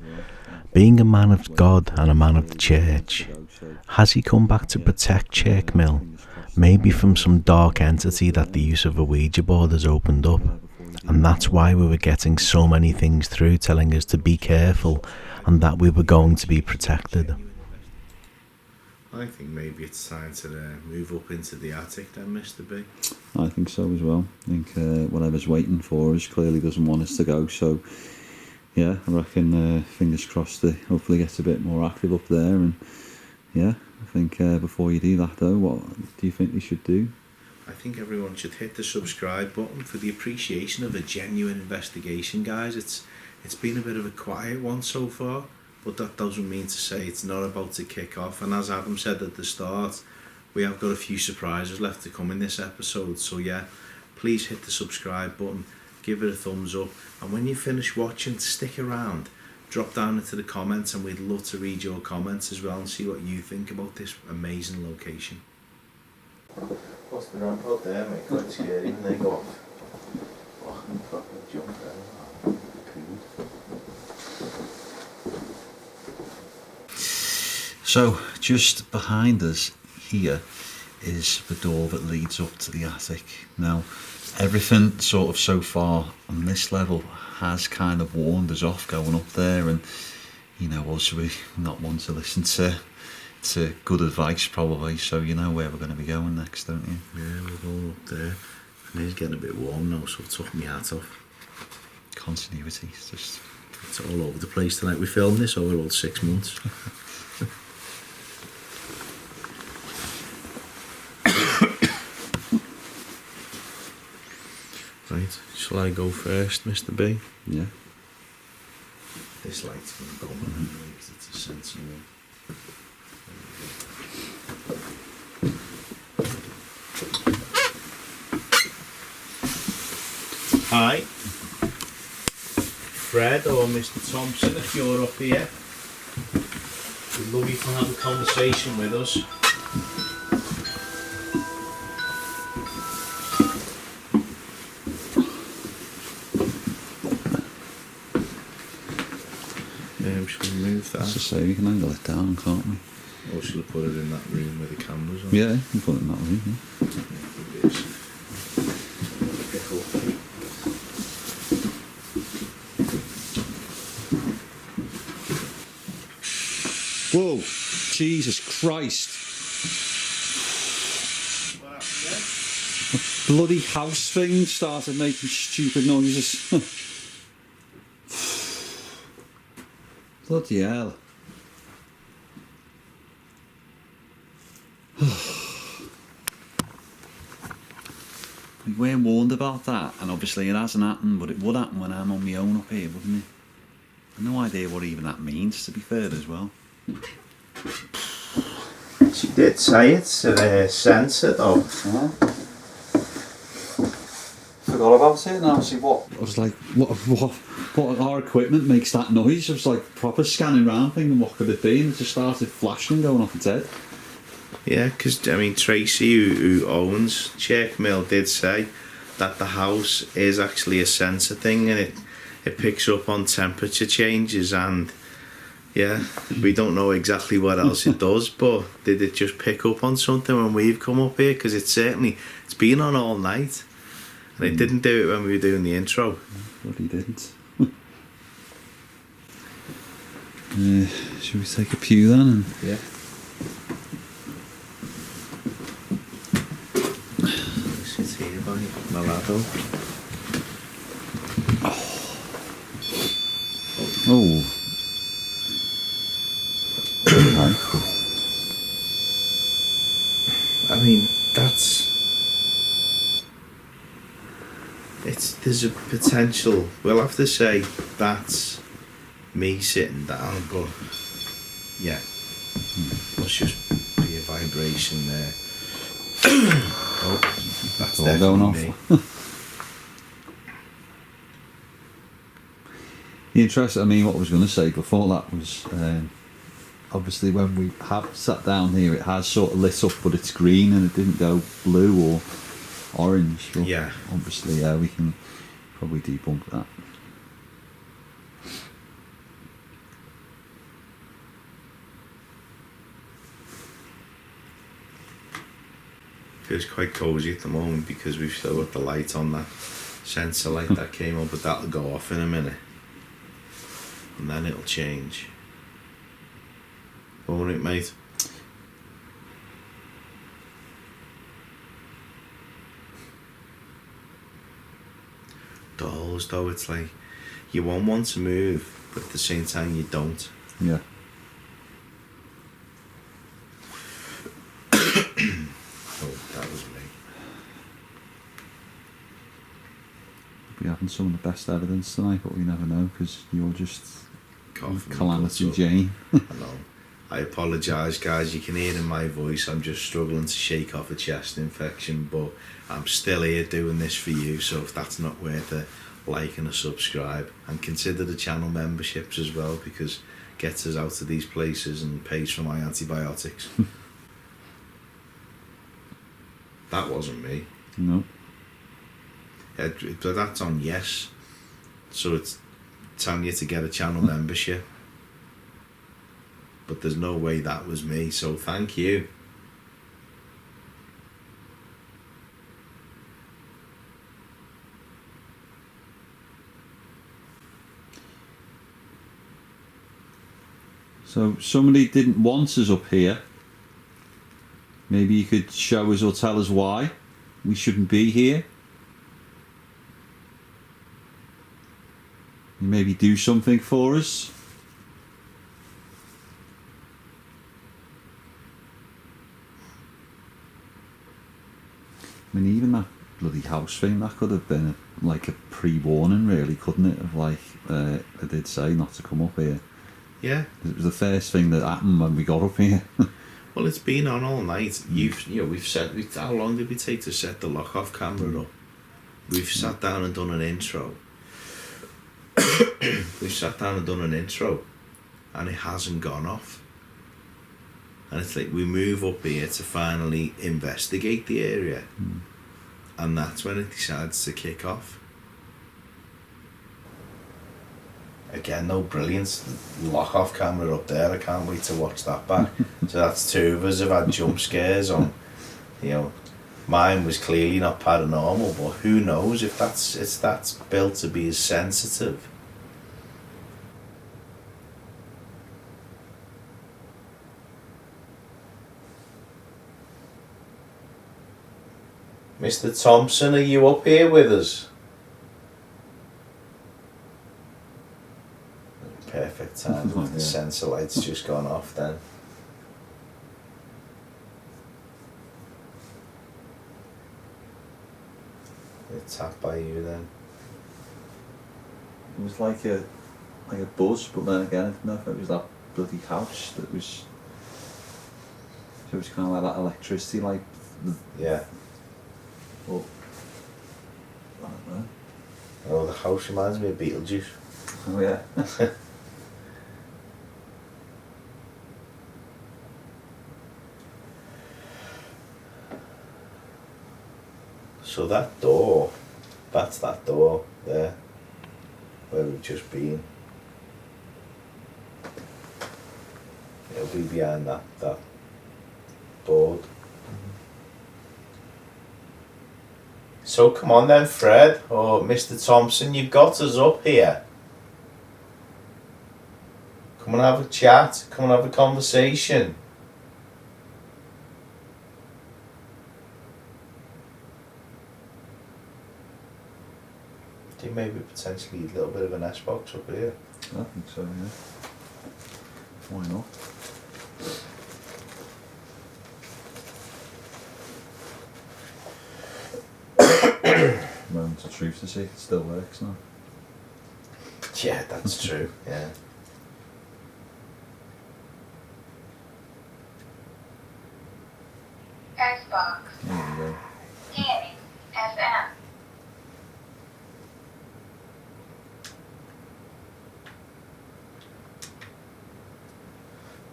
being a man of God and a man of the church, has he come back to protect Chirk Mill, maybe from some dark entity that the use of a Ouija board has opened up? And that's why we were getting so many things through telling us to be careful and that we were going to be protected. I think maybe it's time to move up into the attic then, Mr. B. I think so as well. I think whatever's waiting for us clearly doesn't want us to go. So, yeah, I reckon fingers crossed it hopefully gets a bit more active up there. And, yeah, I think before you do that, though, what do you think you should do? I think everyone should hit the subscribe button for the appreciation of a genuine investigation, guys. It's been a bit of a quiet one so far, but that doesn't mean to say it's not about to kick off. And as Adam said at the start, we have got a few surprises left to come in this episode. So yeah, please hit the subscribe button, give it a thumbs up, and when you finish watching, stick around, drop down into the comments, and we'd love to read your comments as well and see what you think about this amazing location. What's the ramp out there, mate? Quite scary when they go off. Oh, I can properly jump there. So, just behind us here is the door that leads up to the attic. Now, everything sort of so far on this level has kind of warned us off going up there, and also we're not one to listen to good advice probably, so you know where we're going to be going next, don't you? Yeah, we're going up there. And it's getting a bit warm now, so I took my hat off. Continuity, it's all over the place tonight. We filmed this over all 6 months. Right, shall I go first, Mr. B? Yeah. This light's going to go on anyway, because it's a sensible. Hi, Fred or Mr. Thompson, if you're up here, we'd love you to have a conversation with us. Shall we move that? As I say, we can angle it down, can't we? Or shall we put it in that room where the camera's on? Yeah, we can put it in that room, yeah. Whoa, Jesus Christ. What happened there? Bloody house thing started making stupid noises. Bloody hell. We weren't warned about that, and obviously it hasn't happened, but it would happen when I'm on my own up here, wouldn't it? I've no idea what even that means, to be fair, as well. She did say it's a sensor though. Forgot about it, and obviously I was like, what our equipment makes that noise? I was like proper scanning around thinking what could it be, and it just started flashing and going off its head. Yeah, because Tracy, who owns Chirk Mill, did say that the house is actually a sensor thing, and it picks up on temperature changes, and yeah, we don't know exactly what else it does, but did it just pick up on something when we've come up here? Because it's been on all night, and it didn't do it when we were doing the intro. But he didn't. Should we take a pew then? And Yeah. Sit here by my lado. Oh. Okay. I mean, there's a potential. We'll have to say that's me sitting down, but yeah, must just be a vibration there. Oh, that's all definitely going off. me. Interesting. I mean, what I was going to say before that was obviously when we have sat down here, it has sort of lit up, but it's green and it didn't go blue or orange. But Yeah. obviously, yeah, we can probably debunk that. Feels quite cosy at the moment because we've still got the light on, that sensor light that came on, but that'll go off in a minute and then it'll change. Won't it, mate? Dolls though, it's like you won't want to move, but at the same time you don't. Yeah. Oh, that was me. We're having some of the best evidence tonight, but we never know because you're just Coughing Calamity my guts up. Jane. I know. I apologise, guys. You can hear in my voice I'm just struggling to shake off a chest infection, but I'm still here doing this for you. So if that's not worth a like and a subscribe, and consider the channel memberships as well, because it gets us out of these places and pays for my antibiotics. That wasn't me. No. But that's on yes. So it's telling you to get a channel membership. But there's no way that was me, so thank you. So somebody didn't want us up here. Maybe you could show us or tell us why we shouldn't be here. Maybe do something for us. I mean, even that bloody house thing, that could have been like a pre-warning, really, couldn't it? Of like, I did say not to come up here. Yeah. It was the first thing that happened when we got up here. Well, it's been on all night. We've set. How long did we take to set the lock-off camera up? We've sat down and done an intro. We've sat down and done an intro, and it hasn't gone off. And it's like we move up here to finally investigate the area, and that's when it decides to kick off. Again, no brilliance. Lock-off camera up there. I can't wait to watch that back. So that's two of us have had jump scares on. You know, mine was clearly not paranormal, but who knows if that's built to be as sensitive. Mr. Thompson, are you up here with us? Perfect time. Yeah. The sensor light's just gone off then. It's tapped by you then. It was like a buzz, but then again, I didn't know if it was that bloody house that was. So it was kind of like that electricity, like. Yeah. Well, I don't know. Oh, the house reminds me of Beetlejuice. Oh yeah. So that door, that's that door there, where we've just been. It'll be behind that board. So come on then, Fred, or Mr. Thompson, you've got us up here. Come and have a chat, come and have a conversation. Do you maybe potentially a little bit of an S-box up here? I think so, yeah. Why not? Moment of truth to see if it still works now. Yeah, that's true, yeah. Xbox. There you go. Danny. FM.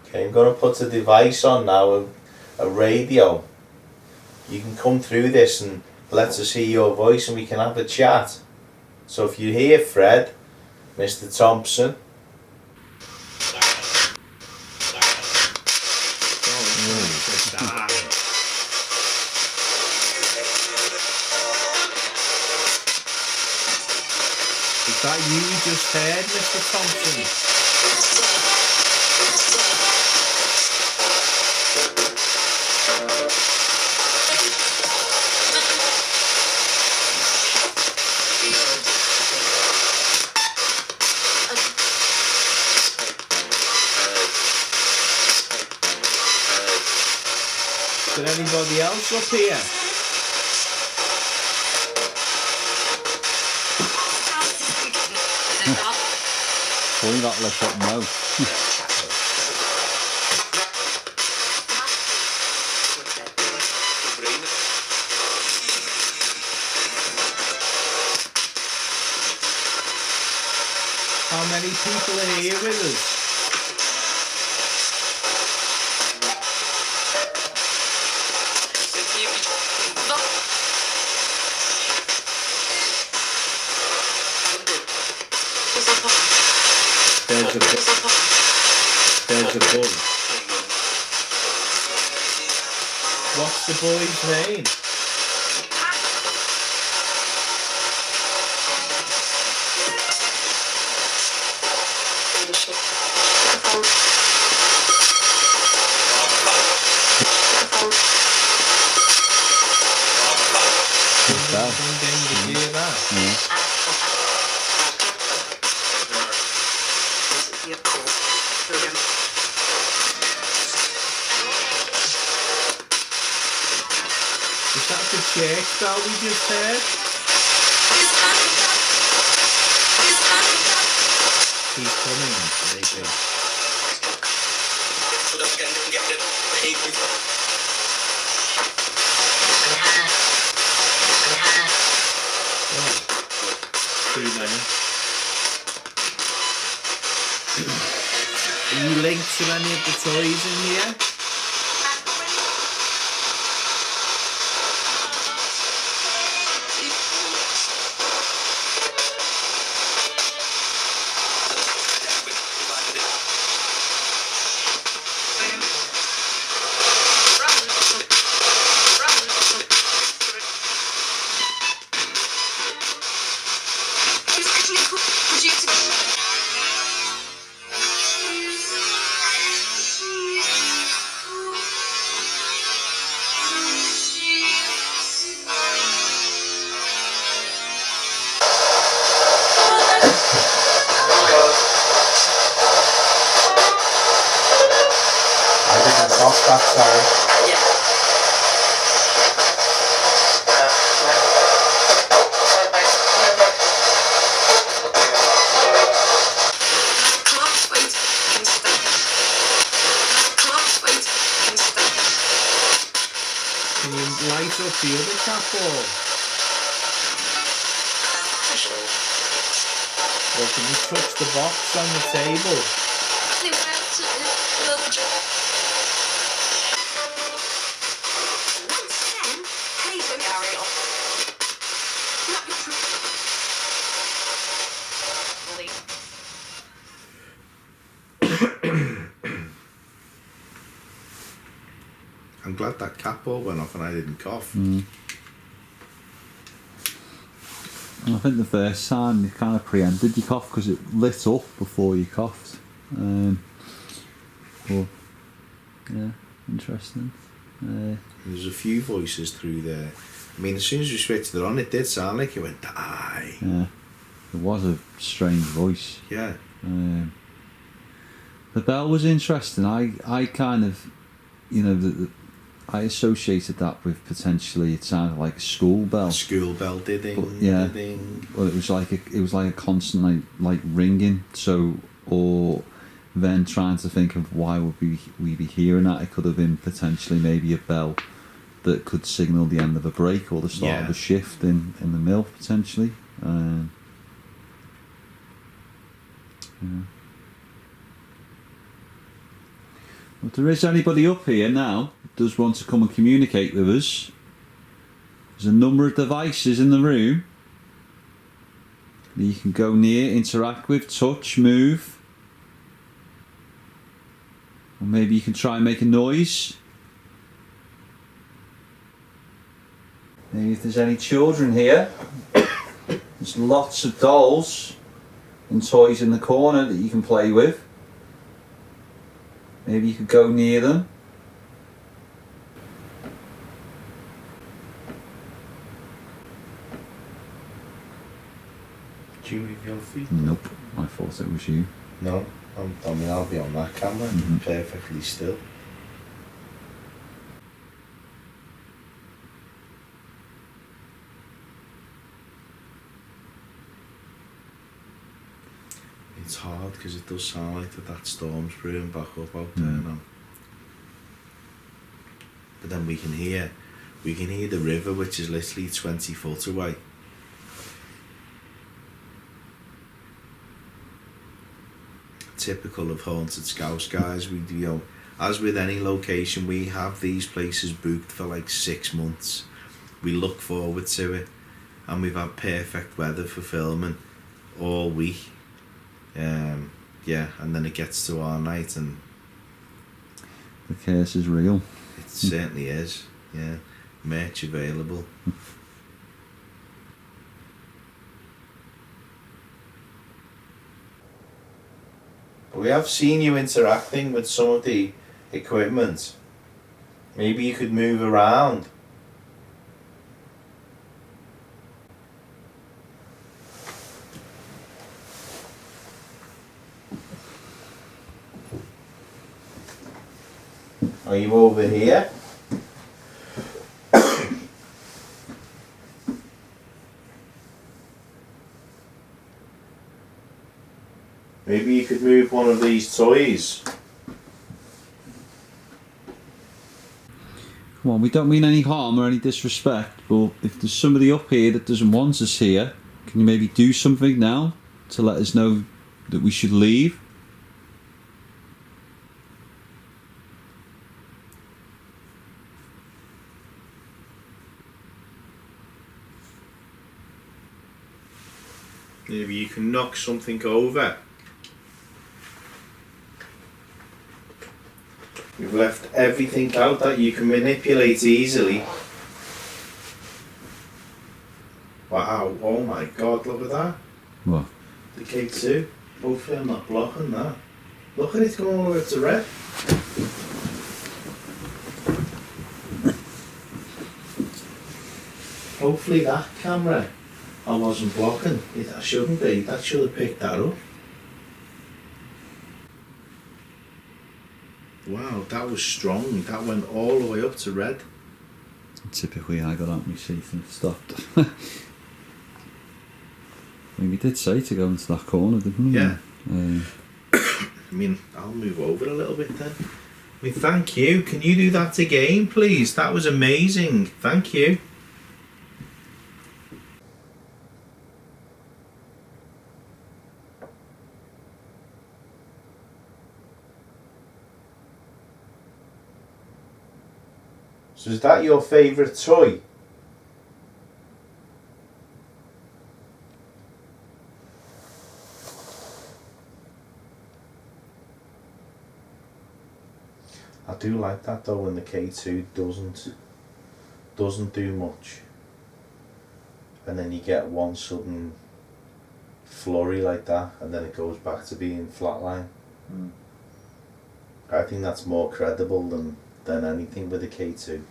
Okay, I'm going to put a device on now, a radio. You can come through this and let us hear your voice and we can have a chat. So if you hear Fred, Mr. Thompson. Is that you just heard, Mr. Thompson? Is there anybody else up here? Probably not let that know. How many people are here with us? There's a boy. What's the boy's name? Did you hear that? Is that the church bell we just heard? He's coming, maybe. See now. Are you linked to any of the toys in here? Light up the other chapel. Or can you touch the box on the table? I'm glad that capo went off and I didn't cough. And I think the first time you kind of preempted your cough because it lit up before you coughed. But yeah, interesting. There's a few voices through there. I mean, as soon as we switched it on, it did sound like it went die. Yeah, it was a strange voice. Yeah. The bell was interesting. I kind of, I associated that with potentially it sounded like a school bell. A school bell ding. Yeah. Ding. Well, it was like a constant like ringing. So, or then trying to think of why would we be hearing that? It could have been potentially maybe a bell that could signal the end of a break or the start of a shift in the mill potentially. Yeah. If there is anybody up here now who does want to come and communicate with us, there's a number of devices in the room that you can go near, interact with, touch, move. Or maybe you can try and make a noise. Maybe if there's any children here, there's lots of dolls and toys in the corner that you can play with. Maybe you could go near them. Do you move your feet? Nope, I thought it was you. No, I mean I'll be on that camera, perfectly still. It's hard because it does sound like that storm's brewing back up out there now. But then we can hear the river, which is literally 20 foot away. Typical of haunted Scouse guys. We as with any location, we have these places booked for like 6 months. We look forward to it, and we've had perfect weather for filming all week. And then it gets to our night and the curse is real. It certainly is. Yeah, merch available. We have seen you interacting with some of the equipment. Maybe you could move around. Are you over here? Maybe you could move one of these toys. Come on, we don't mean any harm or any disrespect, but if there's somebody up here that doesn't want us here, can you maybe do something now to let us know that we should leave? Maybe you can knock something over. You've left everything out that you can manipulate easily. Wow, oh my god, look at that. What? The K2. Hopefully I'm not blocking that. Look at it going all the way up to red. Hopefully that camera I wasn't blocking. I shouldn't be. That should have picked that up. Wow, that was strong. That went all the way up to red. Typically I got out my seat and stopped. I mean, we did say to go into that corner, didn't we? Yeah. I mean, I'll move over a little bit then. I mean, thank you. Can you do that again, please? That was amazing. Thank you. So is that your favourite toy? I do like that though when the K2 doesn't do much, and then you get one sudden flurry like that, and then it goes back to being flatline. I think that's more credible than anything with the K2.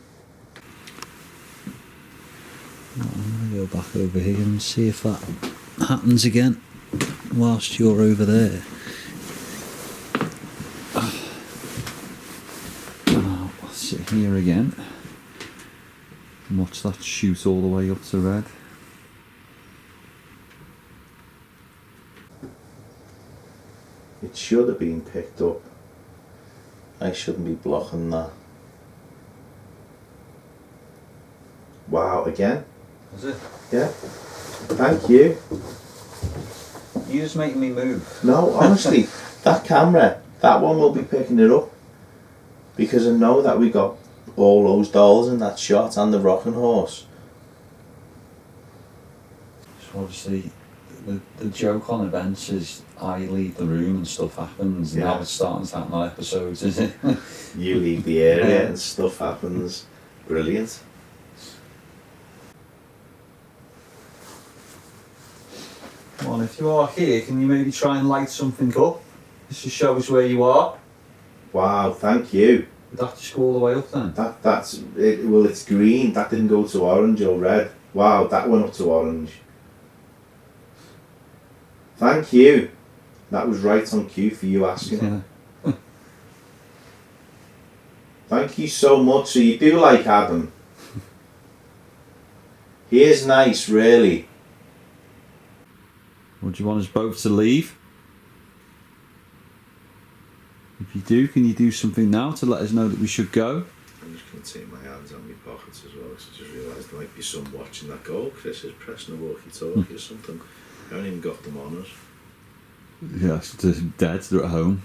I'm going to go back over here and see if that happens again whilst you're over there. I'll sit here again and watch that shoot all the way up to red. It should have been picked up. I shouldn't be blocking that. Wow, again? Is it? Yeah. Thank you. You're just making me move. No, honestly, that camera, that one will be picking it up. Because I know that we got all those dolls in that shot and the rocking horse. So obviously, the joke on events is I leave the room and stuff happens. And Yeah. now it's starting to happen on episodes, is it? You leave the area and stuff happens. Brilliant. Well, if you are here, can you maybe try and light something up? Just to show us where you are. Wow, thank you. Would that just go all the way up then? That's it. Well, it's green. That didn't go to orange or red. Wow, that went up to orange. Thank you. That was right on cue for you asking. Yeah. Thank you so much. So you do like Adam. He is nice, really. Would you want us both to leave? If you do, can you do something now to let us know that we should go? I'm just going to take my hands on my pockets as well, because I just realised there might be some watching that go. Chris is pressing a walkie-talkie or something. I haven't even got them on us. Yeah, they're dead, they're at home.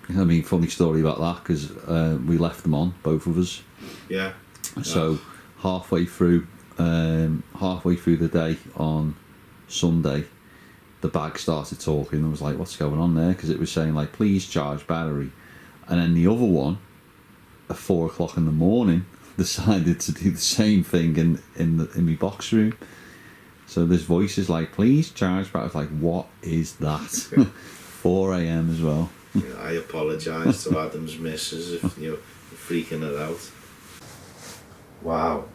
I mean, funny story about that, because we left them on, both of us. Yeah. So halfway through the day on Sunday, the bag started talking and was like, what's going on there? Because it was saying like, please charge battery. And then the other one at 4 o'clock in the morning decided to do the same thing in my box room. So this voice is like, please charge battery. I was like, what is that? 4 a.m. as well. Yeah, I apologise to Adam's missus if you're freaking her out. Wow.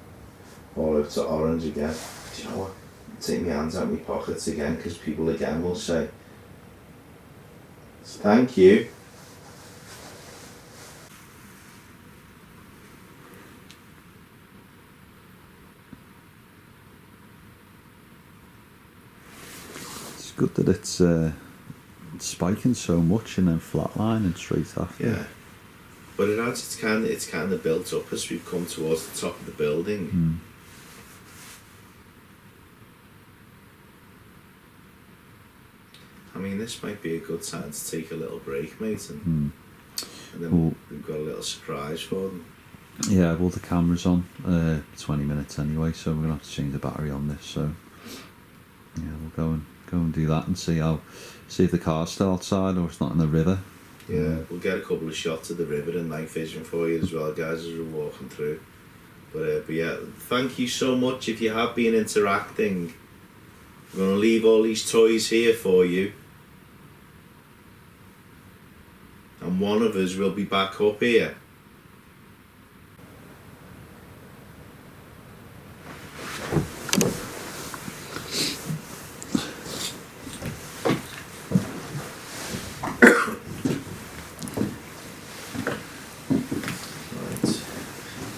All over to orange again. Do you know what? Take my hands out of my pockets again, because people again will say, thank you. good that it's spiking so much and then flatlining straight after. Yeah. But it's kind of built up as we've come towards the top of the building. I mean, this might be a good time to take a little break, mate, and then we've got a little surprise for them. Yeah, well, the camera's on 20 minutes anyway, so we're gonna have to change the battery on this. So yeah, we'll go and do that and see if the car's still outside or it's not in the river. Yeah, we'll get a couple of shots of the river and night vision for you as well, guys, as we're walking through. But yeah, thank you so much if you have been interacting. I'm going to leave all these toys here for you. And one of us will be back up here.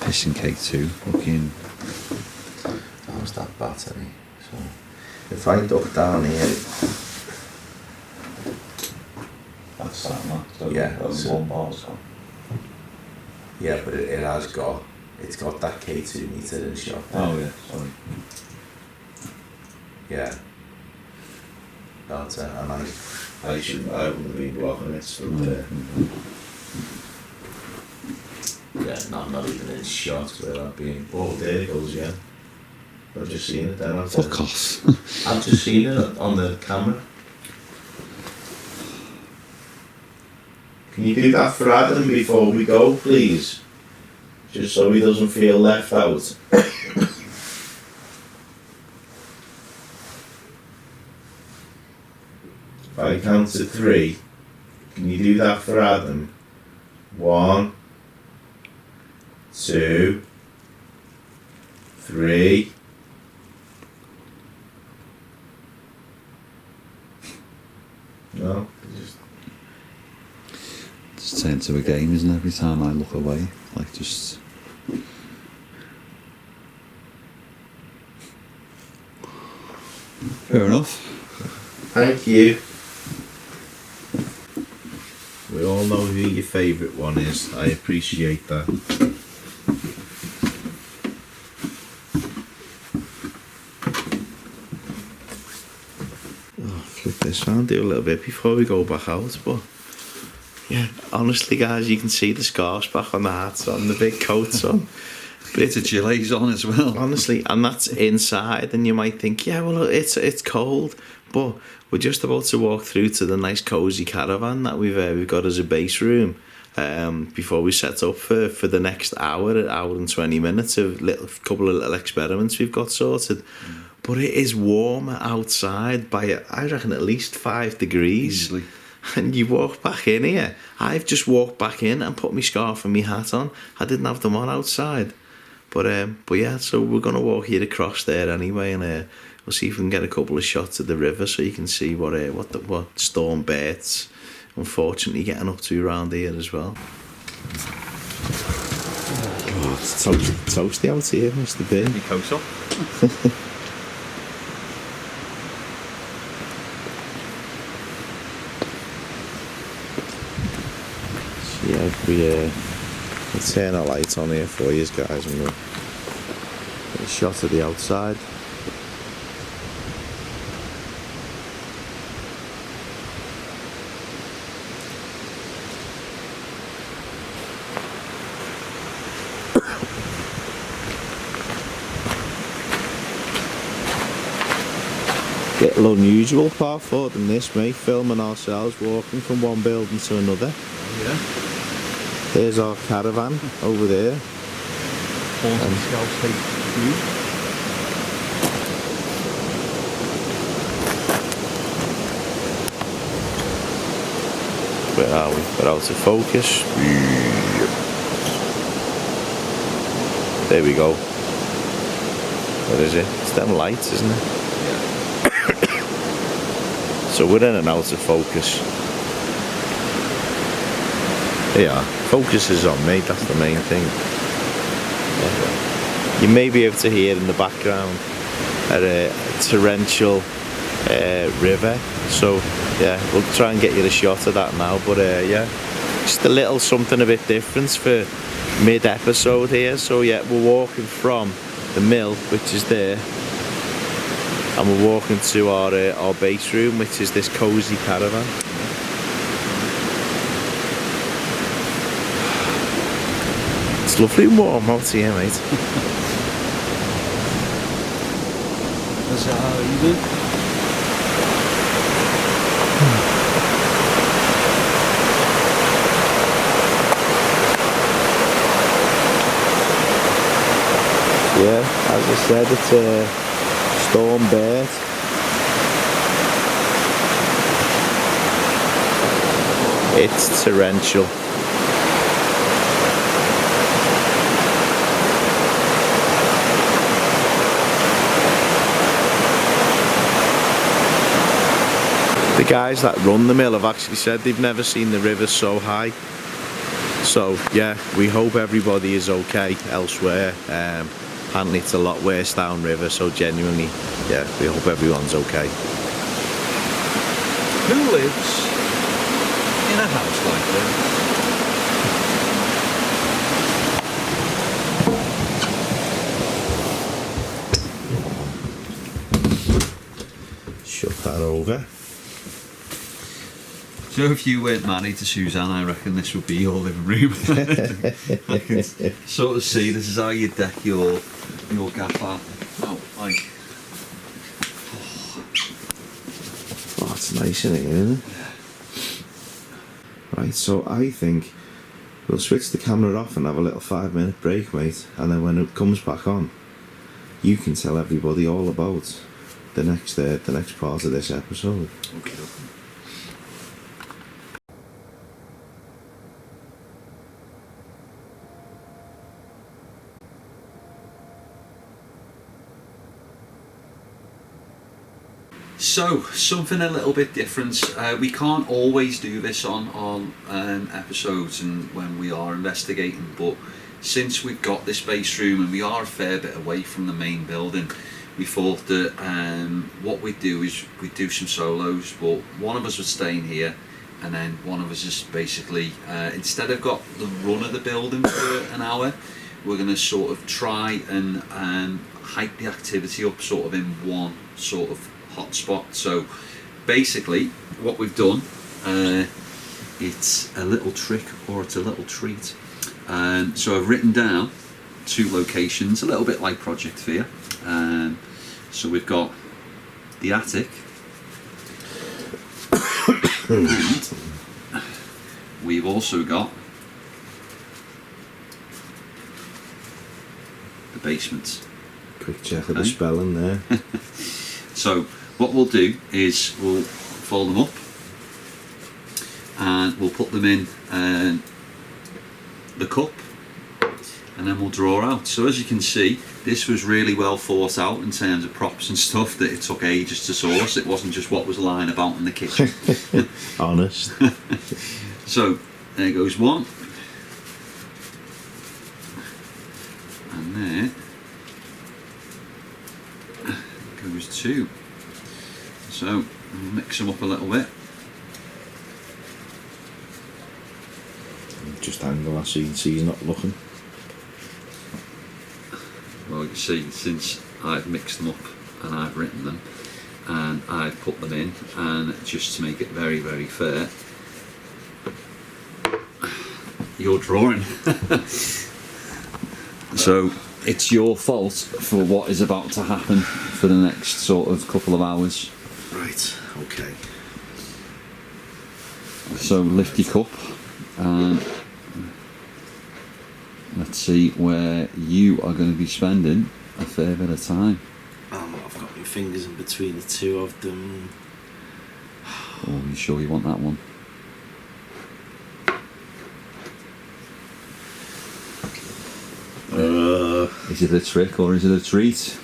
Pissing K2 looking. How's that battery? So if I duck down here, That's that much. Yeah, Only so- one bar, so. yeah, but it has got, it's got that K2 meter in shot there. Oh yeah, sorry. Yeah. That's it, and I wouldn't have been blocking it, so yeah, not even in shot where I've been. Oh, there it goes, yeah. I've just seen it then. Fuck off. I've just seen it on the camera. Can you do that for Adam before we go, please? Just so he doesn't feel left out. If I count to 3, can you do that for Adam? 1, 2, 3. No, just It's turned to a game, isn't it? Every time I look away, like just. Fair enough. thank you. We all know who your favourite one is. I appreciate that. Oh, flip this round, do a little bit before we go back out, but yeah, honestly guys, you can see the scarves back on the hats on, the big coats on. Bit of gilets on as well. Honestly, and that's inside, and you might think, yeah, well, it's cold, but we're just about to walk through to the nice cosy caravan that we've got as a base room before we set up for the next hour and 20 minutes of couple of little experiments we've got sorted. But it is warmer outside by, I reckon, at least 5 degrees. Easily. And you walk back in here. I've just walked back in and put my scarf and my hat on. I didn't have them on outside. But yeah, so we're going to walk here across there anyway, and we'll see if we can get a couple of shots of the river so you can see what Storm Bert's unfortunately getting up to around here as well. Oh, it's toasty out here, Mr. B. Your coat up. Yeah, we'll turn our lights on here for you guys, and we'll get a shot of the outside. Little unusual part for than this, mate, filming ourselves walking from one building to another. Yeah. There's our caravan over there. Scouse HQ. Where are we? We're out of focus. There we go. What is it? It's them lights, isn't it? So we're in and out of focus. Yeah, focus is on, mate, that's the main thing. You may be able to hear in the background a torrential river. So yeah, we'll try and get you a shot of that now. But yeah, just a little something a bit different for mid-episode here. So yeah, we're walking from the mill, which is there, and we're walking to our base room, which is this cosy caravan. It's lovely and warm out here, mate. That's how you do. Yeah, as I said, it's a storm bird. It's torrential. The guys that run the mill have actually said they've never seen the river so high. So yeah, we hope everybody is okay elsewhere. Apparently it's a lot worse downriver, so genuinely, yeah, we hope everyone's okay. Who lives in a house like this? Shut that over. So if you weren't married to Suzanne, I reckon this would be your living room. I can sort of see this is how you deck your gaff out. Oh, like. Oh, it's nice in here, isn't it? Right, so I think we'll switch the camera off and have a little 5-minute break, mate, and then when it comes back on, you can tell everybody all about the next part of this episode. Okay. So, something a little bit different. We can't always do this on episodes and when we are investigating, but since we've got this base room and we are a fair bit away from the main building, we thought that what we'd do is we'd do some solos, but one of us would stay in here and then one of us is basically, instead of got the run of the building for an hour, we're going to sort of try and hype the activity up sort of in one sort of hotspot. So basically what we've done, it's a little trick or it's a little treat. So I've written down 2 locations, a little bit like Project Fear. So we've got the attic and we've also got the basement. Quick check of the spelling there. So what we'll do is we'll fold them up and we'll put them in the cup and then we'll draw out. So as you can see, this was really well thought out in terms of props and stuff, that it took ages to source. It wasn't just what was lying about in the kitchen. Honest. So there goes one, and there goes 2. So we'll mix them up a little bit. Just angle that so you can see he's not looking. Well, you see, since I've mixed them up and I've written them and I've put them in, and just to make it very, very fair, you're drawing. So it's your fault for what is about to happen for the next sort of couple of hours. Right, okay. So lift your cup and let's see where you are going to be spending a fair bit of time. I've got my fingers in between the 2 of them. Oh, you sure you want that one? Is it a trick or is it a treat?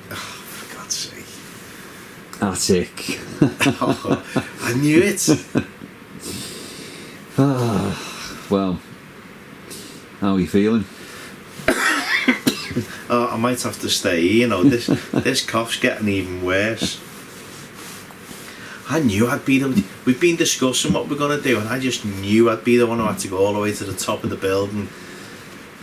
For God's sake. Attic. Oh, I knew it. Well, How are you feeling? Oh, I might have to stay. You know, this cough's getting even worse. I knew I'd be the. We've been discussing what we're gonna do, and I just knew I'd be the one who had to go all the way to the top of the building.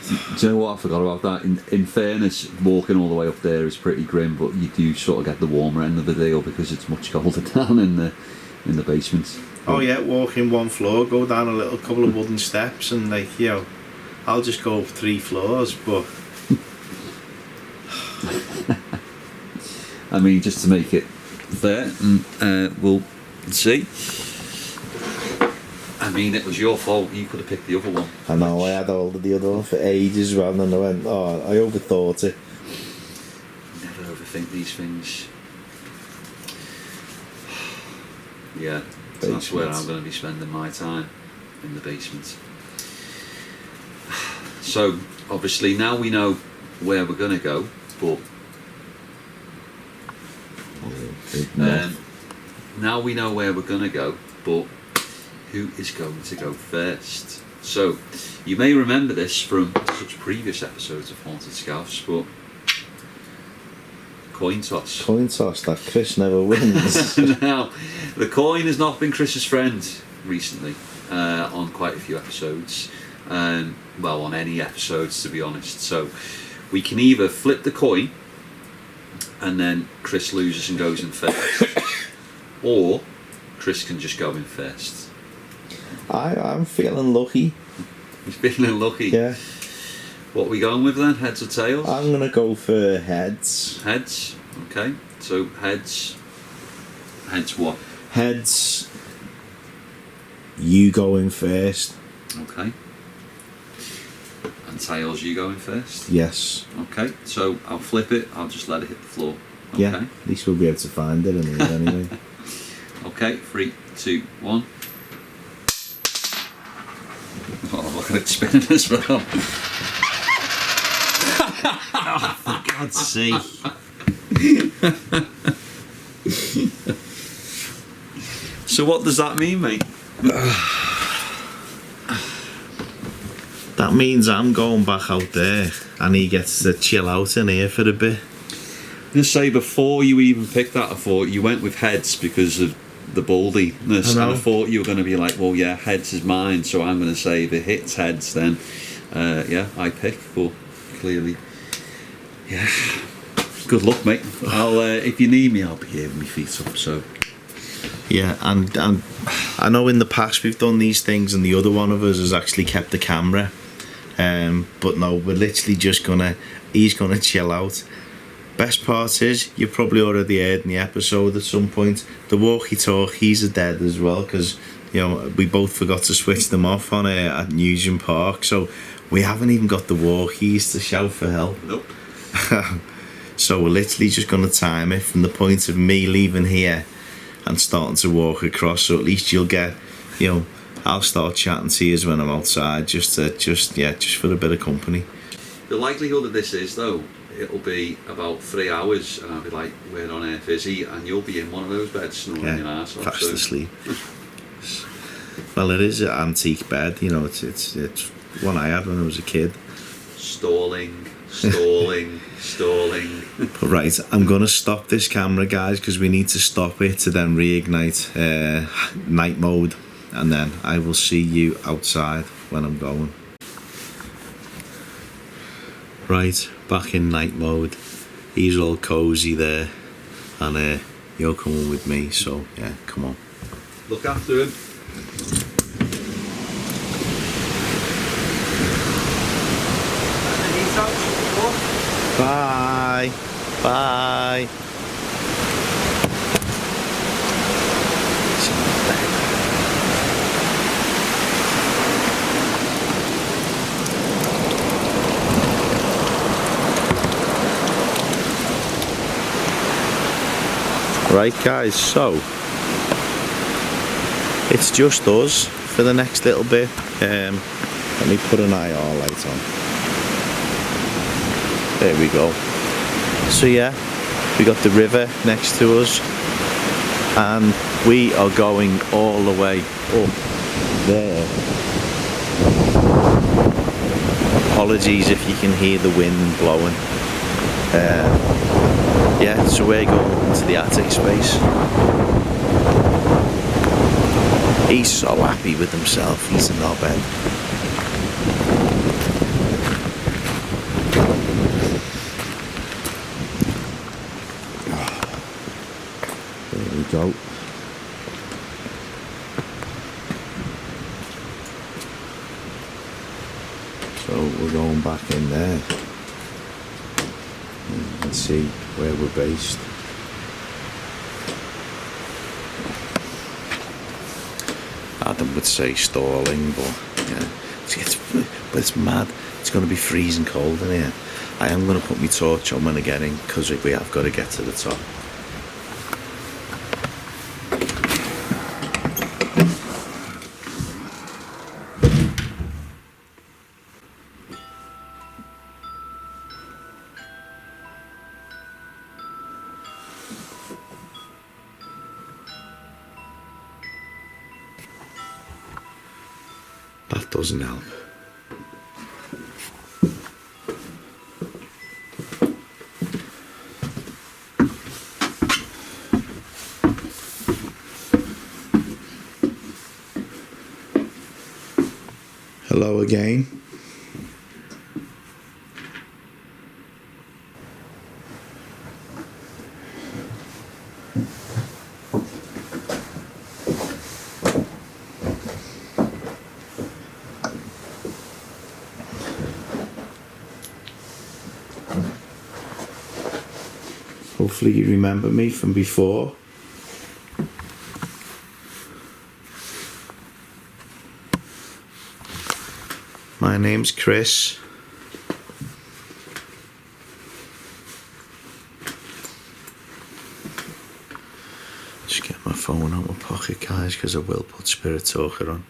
Do you know what? I forgot about that. In fairness, walking all the way up there is pretty grim, but you do sort of get the warmer end of the deal because it's much colder down in the basement. Oh yeah, walking one floor, go down a little couple of wooden steps, and like, you know, I'll just go up 3 floors, but. I mean, just to make it fair, we'll see. I mean, it was your fault. You could have picked the other one. I know, I had hold of the other one for ages, and then I went, oh, I overthought it. Never overthink these things. Yeah, so that's where I'm going to be spending my time, in the basement. So, obviously, now we know where we're going to go, but now we know where we're going to go, but who is going to go first? So, you may remember this from such previous episodes of Haunted Scouse, but coin toss. Coin toss, that Chris never wins. Now, the coin has not been Chris's friend recently, on quite a few episodes. Well, on any episodes, to be honest. So, we can either flip the coin, and then Chris loses and goes in first, or Chris can just go in first. I'm feeling lucky. He's feeling lucky. Yeah. What are we going with then? Heads or tails? I'm gonna go for heads. Heads. Okay. So heads. Heads what? Heads. You going first. Okay. And tails, you going first? Yes. Okay. So I'll flip it. I'll just let it hit the floor. Okay. Yeah. At least we'll be able to find it in here anyway. Okay. 3, 2, 1. Oh, look at it spinning as well. Oh, for God's sake. So what does that mean, mate? That means I'm going back out there and he gets to chill out in here for a bit. Just say, before you even picked that, I thought you went with heads because of the baldiness, and I thought you were going to be like, well, yeah, heads is mine, so I'm going to say if it hits heads, then yeah, I pick. But clearly, yeah, good luck, mate. I'll if you need me, I'll be here with my feet up. So Yeah, and I know in the past we've done these things and the other one of us has actually kept the camera, but no, we're literally just he's gonna chill out. Best part is, you probably already heard in the episode at some point, the walkie-talkies are dead as well, because, you know, we both forgot to switch them off on at Nugent Park, so we haven't even got the walkies to shout for help. nope. So we're literally just going to time it from the point of me leaving here and starting to walk across, so at least you'll get, you know, I'll start chatting to you when I'm outside, just for a bit of company. The likelihood of this is, though, it'll be about 3 hours, and I'll be like, where on earth is he? And you'll be in one of those beds snoring your ass off. Fast asleep. Well, it is an antique bed, you know, it's one I had when I was a kid. Stalling. But right, I'm going to stop this camera, guys, because we need to stop it to then reignite night mode, and then I will see you outside when I'm going. Right, back in night mode. He's all cozy there, and you're coming with me, so yeah, come on. Look after him. Bye. Bye. Right, guys, so it's just us for the next little bit. Let me put an IR light on. There we go. So yeah, we got the river next to us, and we are going all the way up there. apologies if you can hear the wind blowing. Yeah, so we're going into the attic space. He's so happy with himself, he's in our bed. There we go. So we're going back in there. And see where we're based. Adam would say stalling, but yeah, but it's mad. It's going to be freezing cold in here. I am going to put my torch on when I get in because we have got to get to the top. That doesn't help. Hello again. Hopefully you remember me from before. My name's Chris. Just get my phone out of my pocket, guys, because I will put Spirit Talker on.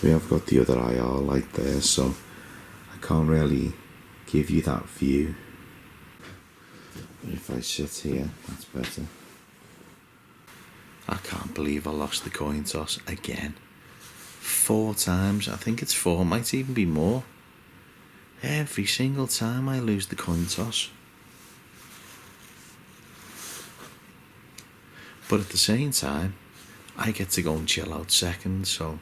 We have got the other IR light there, so I can't really give you that view. But if I sit here, that's better. I can't believe I lost the coin toss again. 4 times, I think it's 4, might even be more. Every single time I lose the coin toss. But at the same time, I get to go and chill out second, so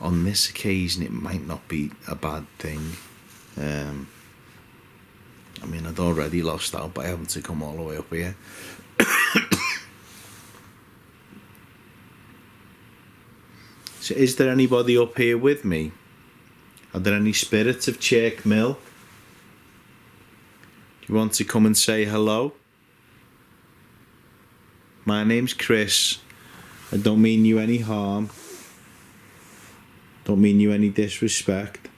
on this occasion it might not be a bad thing. I mean, I'd already lost out by having to come all the way up here. So is there anybody up here with me? Are there any spirits of Chirk Mill? Do you want to come and say hello? My name's Chris. I don't mean you any harm. Don't mean you any disrespect.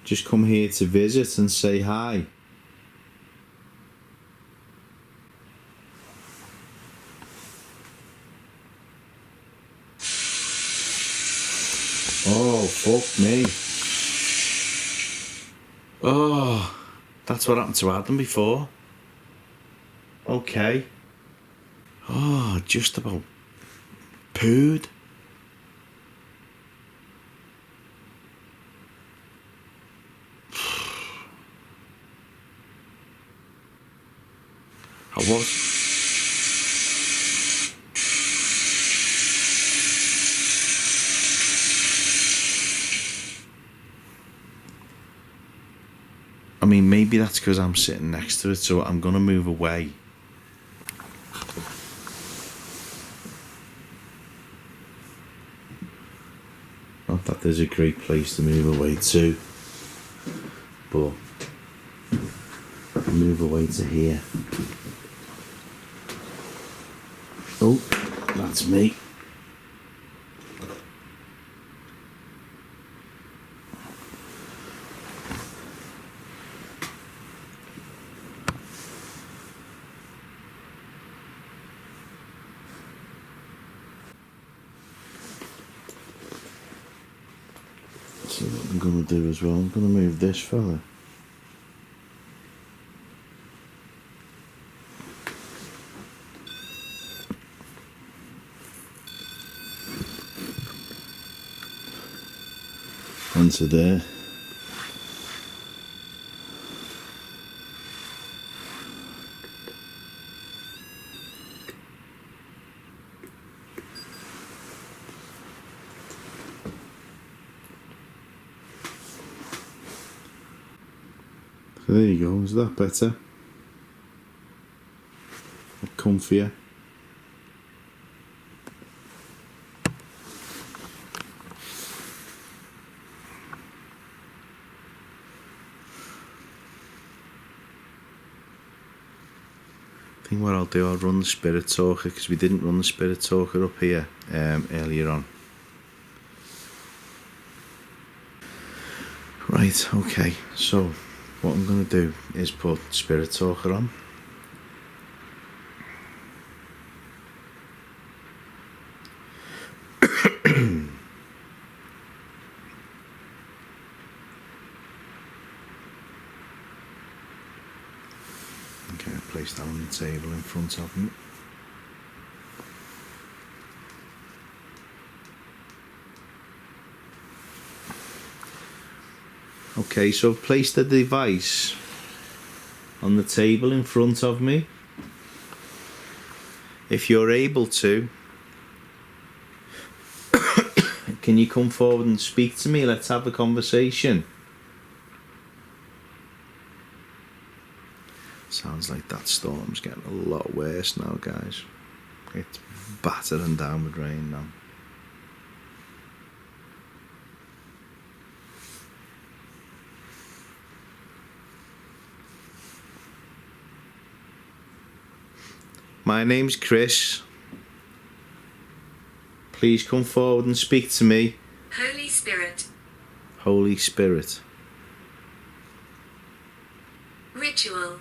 Just come here to visit and say hi. Oh, fuck me. Oh, that's what happened to Adam before. Okay. Oh, just about pooed. I was. I mean, maybe that's because I'm sitting next to it, so I'm going to move away. Not that there's a great place to move away to, but I'll move away to here. Oh, that's me. So what I'm going to do as well, I'm going to move this fella. Onto there. So there you go, is that better? Comfier. I think what I'll do, I'll run the Spirit Talker, because we didn't run the Spirit Talker up here earlier on. Right, okay, so what I'm going to do is put Spirit Talker on. Okay, I place that on the table in front of me. Okay, so I've placed the device on the table in front of me. If you're able to, can you come forward and speak to me? Let's have a conversation. Sounds like that storm's getting a lot worse now, guys. It's battering down with rain now. My name's Chris. Please come forward and speak to me. Holy Spirit. Holy Spirit. Ritual.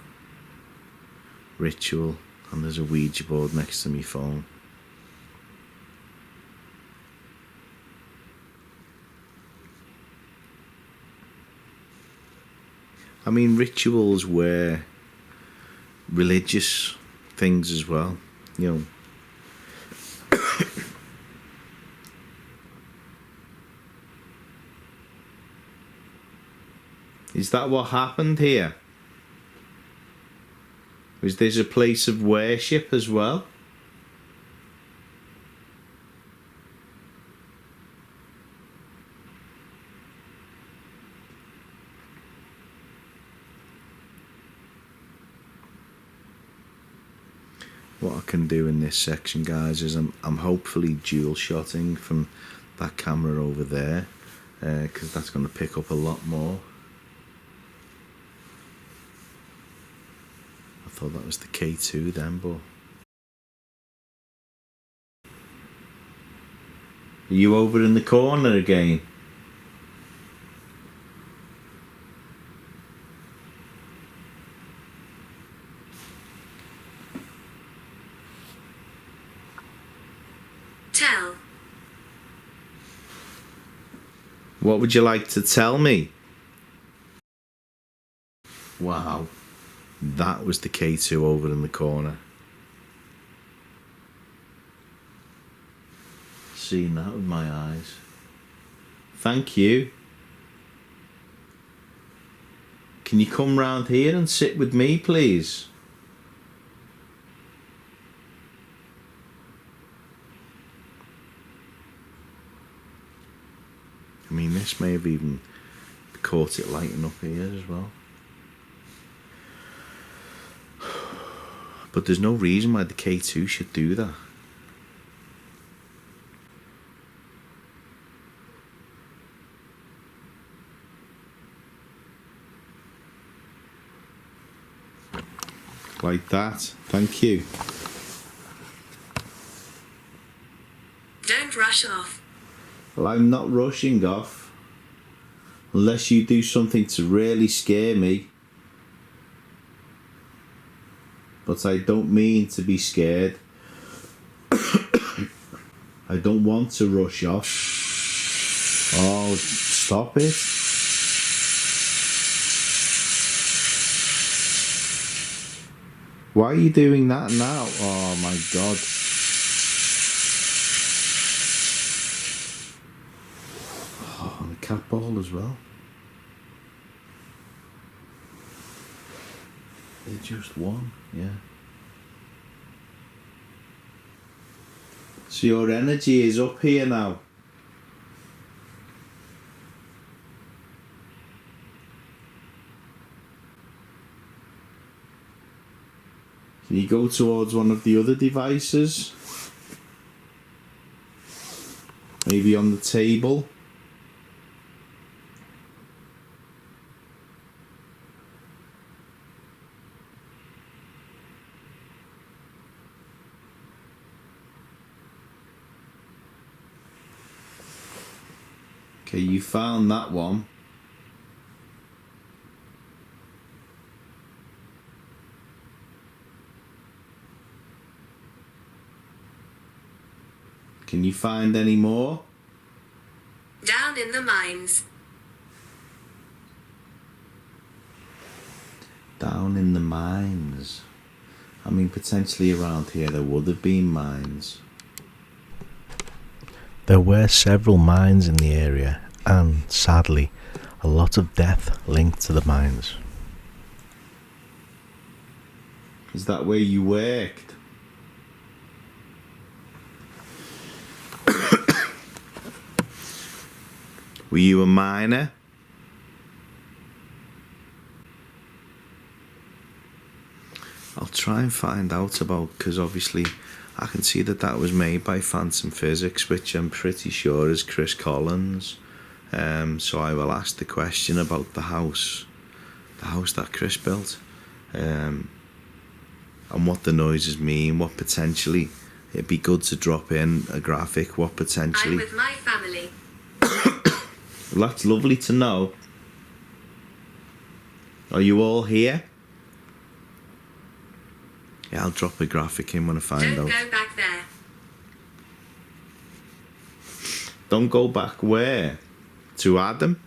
Ritual. And there's a Ouija board next to my phone. I mean, rituals were religious things as well, you know. Is that what happened here? Was this a place of worship as well? What I can do in this section, guys, is I'm hopefully dual shotting from that camera over there, because that's going to pick up a lot more. I thought that was the K2 then, but are you over in the corner again? Tell. What would you like to tell me? Wow, that was the K2 over in the corner. Seen that with my eyes. Thank you. Can you come round here and sit with me, please? I mean, this may have even caught it lighting up here as well. But there's no reason why the K2 should do that. Like that. Thank you. Don't rush off. Well, I'm not rushing off. Unless you do something to really scare me. But I don't mean to be scared. I don't want to rush off. Oh, stop it. Why are you doing that now? Oh my god. Oh, and a cat ball as well. They just won, yeah. So your energy is up here now. Can you go towards one of the other devices? Maybe on the table? Okay, you found that one. Can you find any more? Down in the mines. Down in the mines. I mean, potentially around here there would have been mines. There were several mines in the area, and sadly, a lot of death linked to the mines. Is that where you worked? Were you a miner? I'll try and find out about, because obviously I can see that that was made by Phantom Physics, which I'm pretty sure is Chris Collins. So I will ask the question about the house that Chris built, and what the noises mean, what potentially, it'd be good to drop in a graphic, what potentially... I'm with my family. Well, that's lovely to know. Are you all here? Yeah, I'll drop a graphic in when I find Don't out. go back there. Don't go back where? To Adam?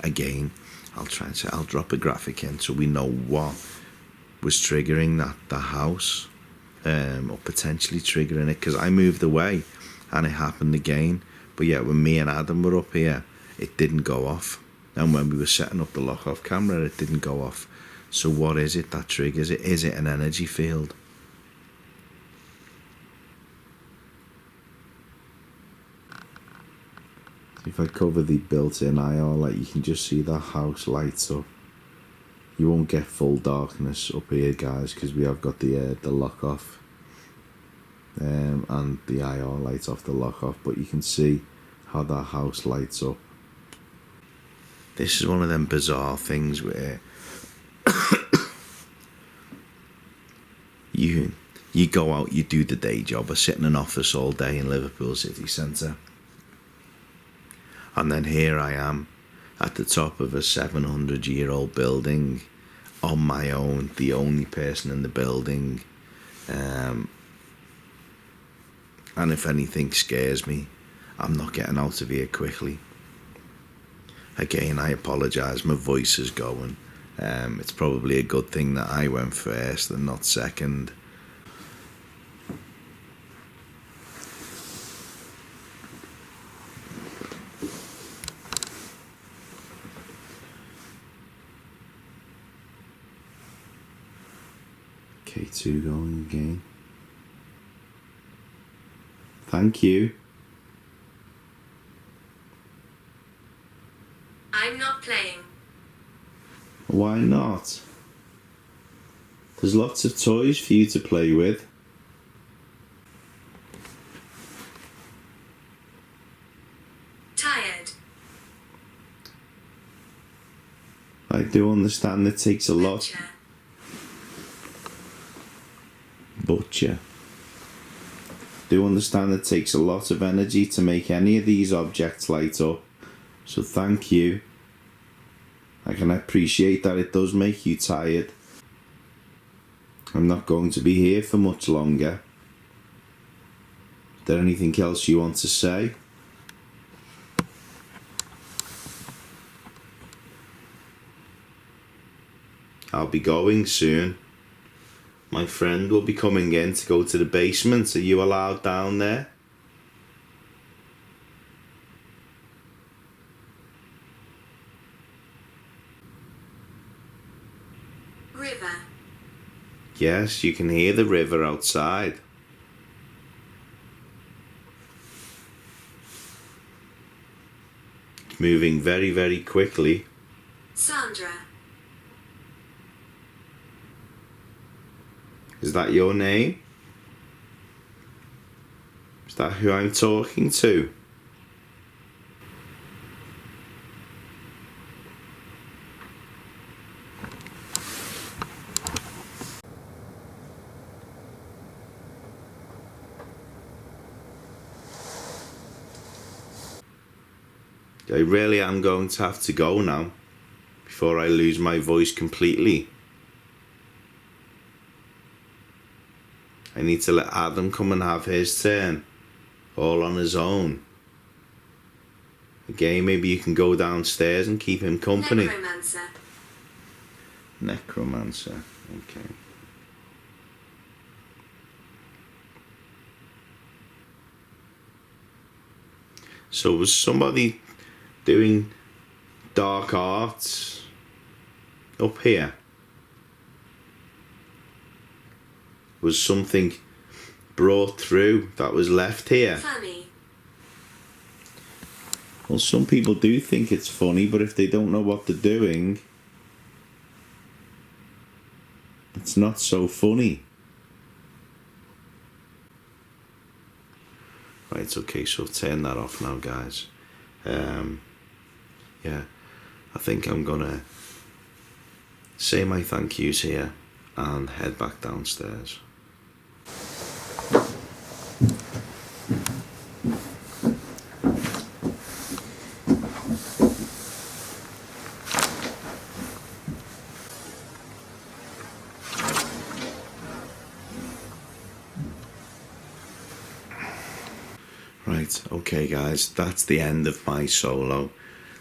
Again, I'll try and say, I'll drop a graphic in so we know what was triggering the house. Or potentially triggering it, because I moved away and it happened again. But yeah, when me and Adam were up here, it didn't go off, and when we were setting up the lock-off camera, it didn't go off. So what is it that triggers it? Is it an energy field? If I cover the built-in IR light, you can just see the house lights up. You won't get full darkness up here, guys, because we have got the lock off, and the IR lights off the lock off, but you can see how that house lights up. This is one of them bizarre things where you go out, you do the day job, I sit in an office all day in Liverpool city centre, and then here I am at the top of a 700-year-old building on my own, the only person in the building, and if anything scares me, I'm not getting out of here quickly. Again, I apologise, my voice is going. It's probably a good thing that I went first and not second. K2 going again. Thank you. I'm not playing. Why not? There's lots of toys for you to play with. Tired. I do understand it takes a lot. Butcher. Butcher. Do understand it takes a lot of energy to make any of these objects light up. So thank you. I can appreciate that it does make you tired. I'm not going to be here for much longer. there anything else you want to say? I'll be going soon. My friend will be coming in to go to the basement. Are you allowed down there? River. Yes, you can hear the river outside. It's moving very, very quickly. Sandra. Is that your name? Is that who I'm talking to? I really am going to have to go now before I lose my voice completely. I need to let Adam come and have his turn, all on his own. Again, maybe you can go downstairs and keep him company. Necromancer. Necromancer, okay. So was somebody doing dark arts up here? Was something brought through that was left here? Funny. Well, some people do think it's funny, but if they don't know what they're doing, it's not so funny. Right, okay, so I've turned that off now, guys. Yeah, I think I'm gonna say my thank yous here and head back downstairs. Right, okay guys, that's the end of my solo.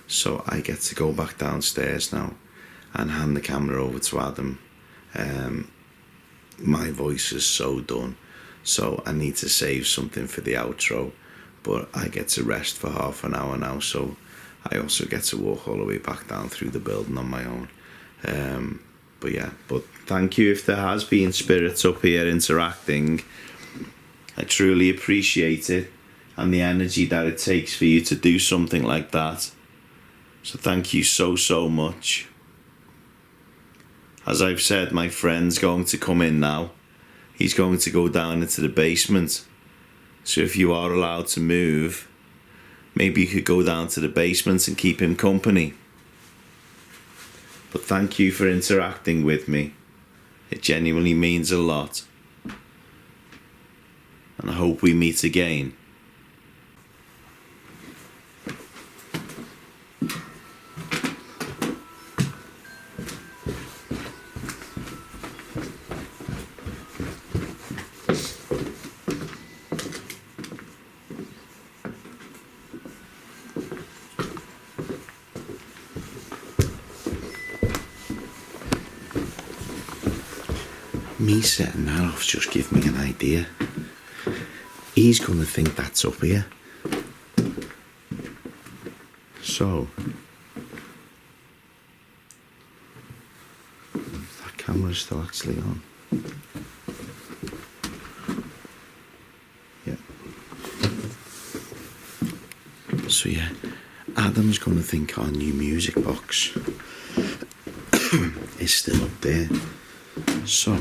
So I get to go back downstairs now and hand the camera over to Adam. My voice is so done, so I need to save something for the outro, but I get to rest for half an hour now, so I also get to walk all the way back down through the building on my own. But thank you if there has been spirits up here interacting. I truly appreciate it and the energy that it takes for you to do something like that. So thank you so much. As I've said, my friend's going to come in now. He's going to go down into the basement. So if you are allowed to move, maybe you could go down to the basement and keep him company. But thank you for interacting with me. It genuinely means a lot. And I hope we meet again. Me setting that off just give me an idea. He's going to think that's up here. So, that camera's still actually on. Yeah. So yeah, Adam's going to think our new music box is still up there. So,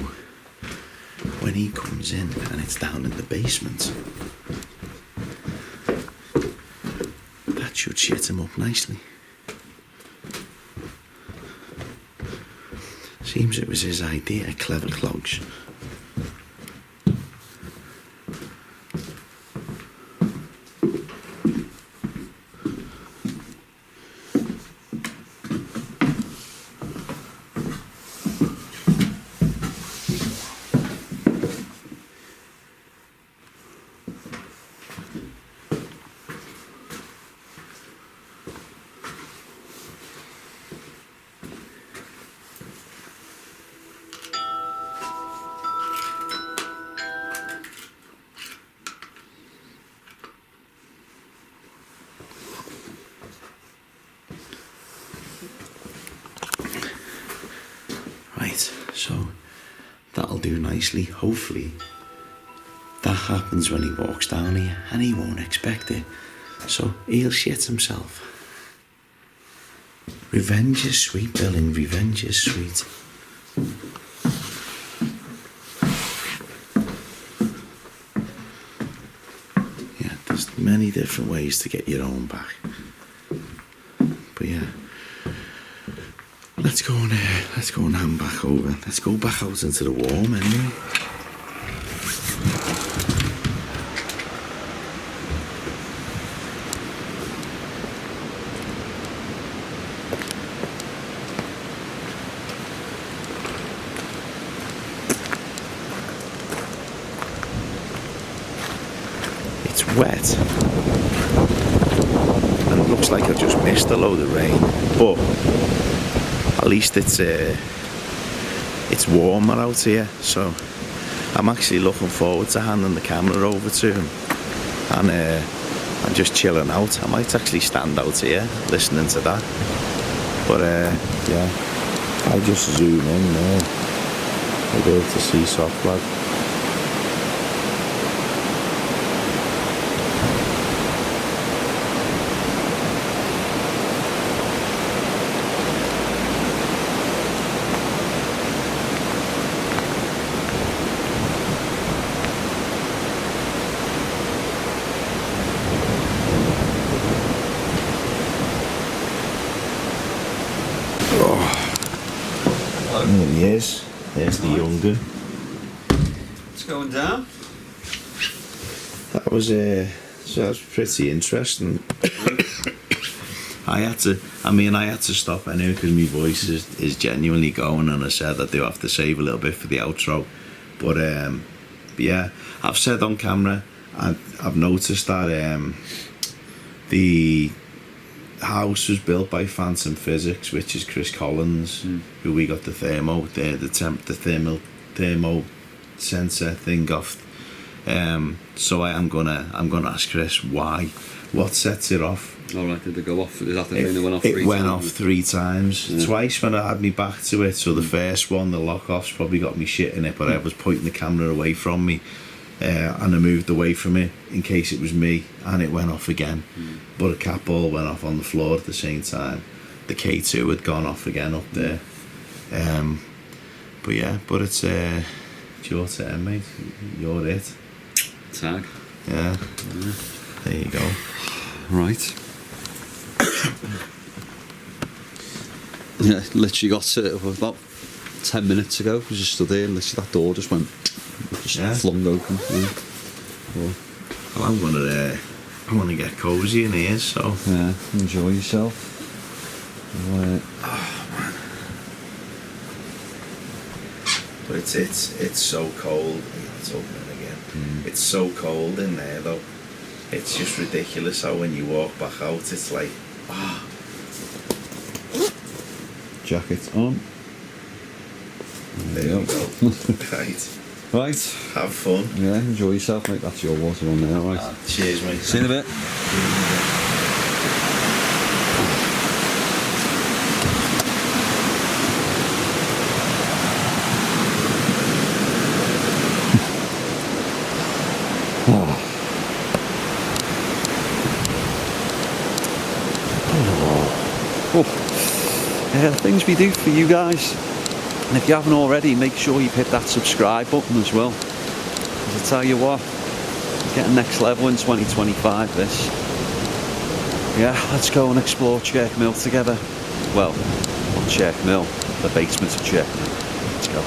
when he comes in and it's down in the basement, that should shut him up nicely. Seems it was his idea, clever clogs. shit. So that'll do nicely. Hopefully that happens when he walks down here and he won't expect it. So he'll shit himself. Revenge is sweet, Billing. Revenge is sweet. Yeah, there's many different ways to get your own back. But yeah, let's go and hand back over. Let's go back out into the warm anyway. It's wet and it looks like I've just missed a load of rain, but at least it's warmer out here, so I'm actually looking forward to handing the camera over to him and just chilling out. I might actually stand out here listening to that, but yeah, I just zoom in there. I'll be able to see soft flag. And there's the younger. It's going down. That was pretty interesting. I had to stop anyway because my voice is genuinely going, and I said I do have to save a little bit for the outro. But yeah, I've said on camera, I've noticed that the house was built by Phantom Physics, which is Chris Collins, who we got the thermo sensor thing off. So I'm gonna ask Chris why. What sets it off? Alright, did it go off? Is that the thing that went off It 3 went times? off 3 times. Yeah. Twice when I had me back to it. So the first one, the lock-off's probably got me shit in it, but I was pointing the camera away from me. And I moved away from it in case it was me, and it went off again. But a cat ball went off on the floor at the same time. The K2 had gone off again up there. But yeah, but it's your turn, mate. You're it. Tag. Yeah. There you go. Right. Yeah, literally got to about 10 minutes ago. I just stood there and literally that door just went, flung open. Yeah. Well, I want to get cosy in here, so Yeah, enjoy yourself. but it's so cold. It's opening again. It's so cold in there though. It's just ridiculous how when you walk back out, it's like, Jacket on. there you go. Right. Right. Have fun. Yeah, enjoy yourself, mate. That's your water on there, right? Cheers, mate. See you in a bit. Things we do for you guys, and if you haven't already, make sure you hit that subscribe button as well, because I tell you what, we're getting next level in 2025 this. Yeah, let's go and explore Chirk Mill together. Well, not Chirk Mill, the basement of Chirk Mill. Let's go.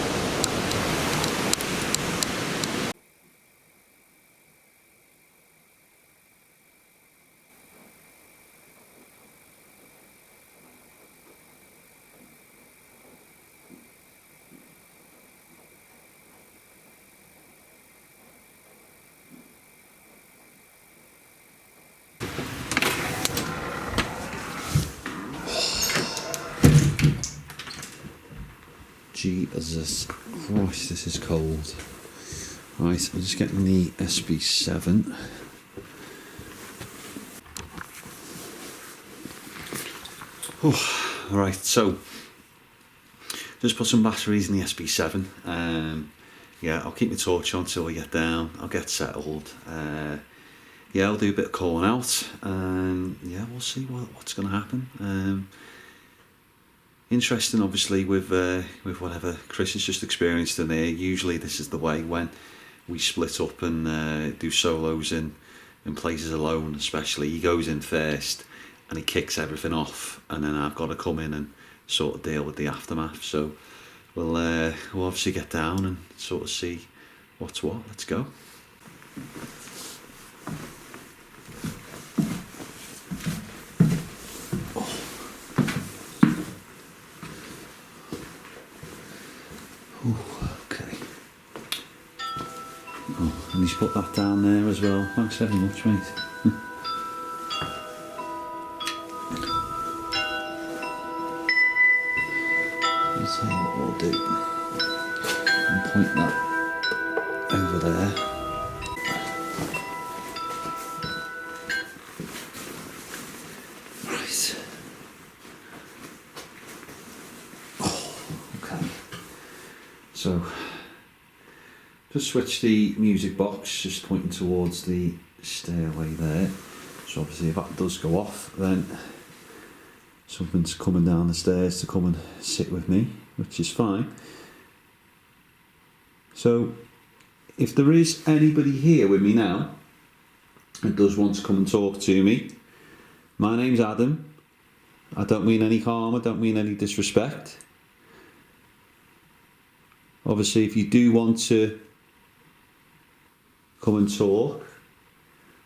Jesus Christ, this is cold. Right, I'm just getting the SB7. Right, so just put some batteries in the SB7. Yeah, I'll keep my torch on till we get down. I'll get settled. Yeah, I'll do a bit of calling out, and yeah, we'll see what's going to happen. Interesting, obviously, with whatever Chris has just experienced in there. Usually, this is the way when we split up and do solos in places alone. Especially, he goes in first and he kicks everything off, and then I've got to come in and sort of deal with the aftermath. So we'll obviously get down and sort of see what's what. Let's go. Okay. Oh, and he's put that down there as well. Thanks very much, mate. I'll tell you what we'll do. And point that over there. Right. Oh, okay. So, just switch the music box, just pointing towards the stairway there. So obviously if that does go off, then something's coming down the stairs to come and sit with me, which is fine. So if there is anybody here with me now that does want to come and talk to me, my name's Adam. I don't mean any harm, I don't mean any disrespect. Obviously, if you do want to come and talk,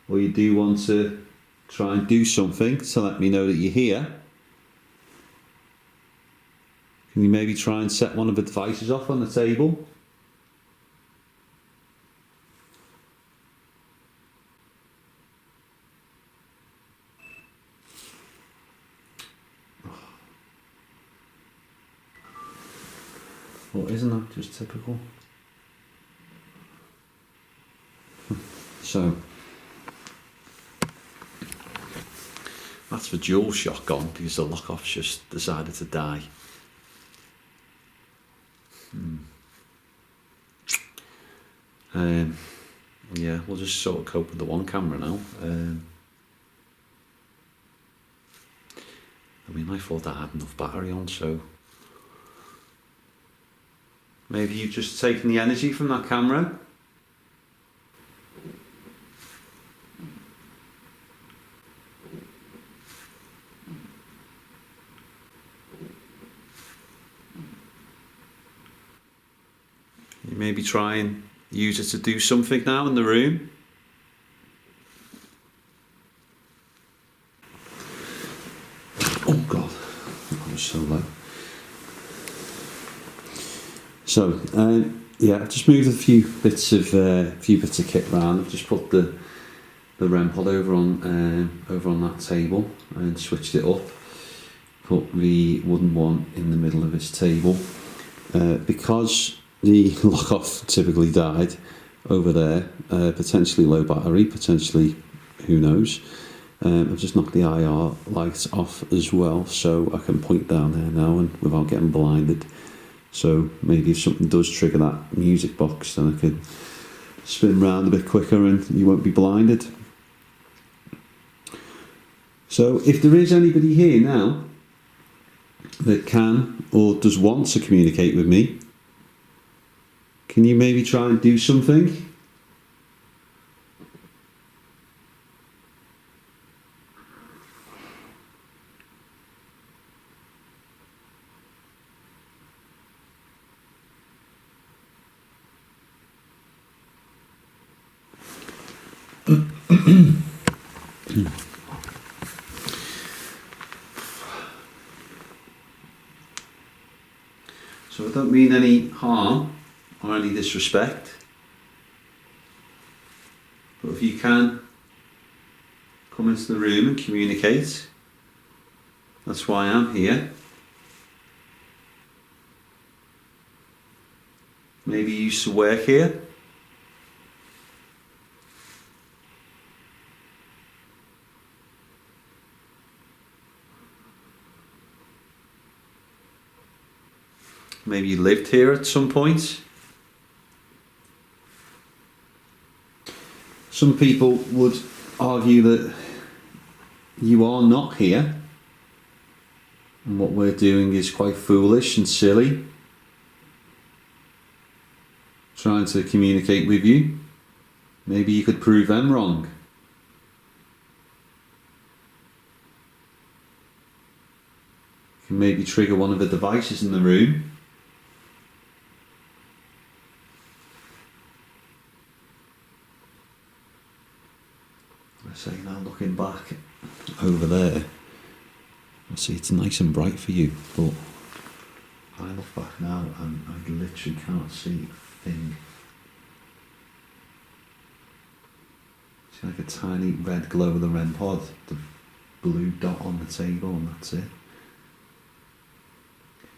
or you do want to try and do something to let me know that you're here, can you maybe try and set one of the devices off on the table? Well, isn't that just typical? So, that's the dual shot gone because the lock-off's just decided to die. Yeah, we'll just sort of cope with the one camera now. I mean, I thought I had enough battery on, so maybe you've just taken the energy from that camera. You maybe try and use it to do something now in the room. Oh God, that was so low. So yeah, I've just moved a few bits of kit around. I've just put the REM pod over on that table and switched it up. Put the wooden one in the middle of this table because the lock-off typically died over there. Potentially low battery, potentially who knows. I've just knocked the IR lights off as well, so I can point down there now and without getting blinded. So maybe if something does trigger that music box, then I can spin round a bit quicker and you won't be blinded. So if there is anybody here now that can or does want to communicate with me, can you maybe try and do something? So I don't mean any harm or any disrespect, but if you can come into the room and communicate, that's why I'm here. Maybe you used to work here. Maybe you lived here at some point. Some people would argue that you are not here, and what we're doing is quite foolish and silly, trying to communicate with you. Maybe you could prove them wrong. You can maybe trigger one of the devices in the room. I say now, looking back over there, I see it's nice and bright for you, but I look back now and I literally can't see a thing. See like a tiny red glow of the REM pod, the blue dot on the table, and that's it.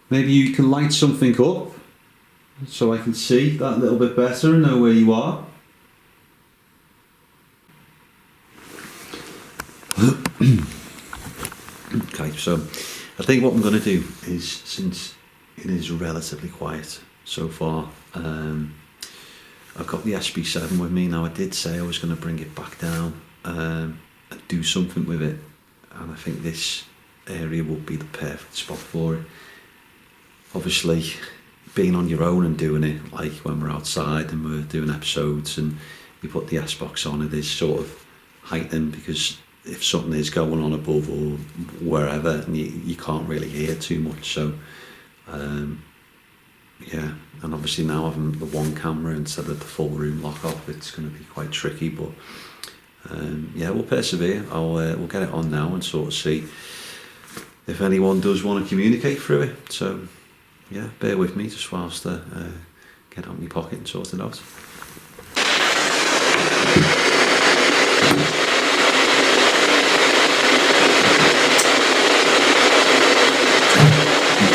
Maybe you can light something up so I can see that a little bit better and know where you are. Okay, so I think what I'm going to do is, since it is relatively quiet so far, I've got the SB7 with me now. I did say I was going to bring it back down and do something with it, and I think this area would be the perfect spot for it. Obviously, being on your own and doing it, like when we're outside and we're doing episodes and you put the S-Box on, it is sort of heightened, because if something is going on above or wherever, and you can't really hear too much. So yeah, and obviously now having the one camera instead of the full room lock off, it's going to be quite tricky, but yeah, we'll persevere. We'll get it on now and sort of see if anyone does want to communicate through it. So yeah, bear with me just whilst I get out my pocket and sort it out.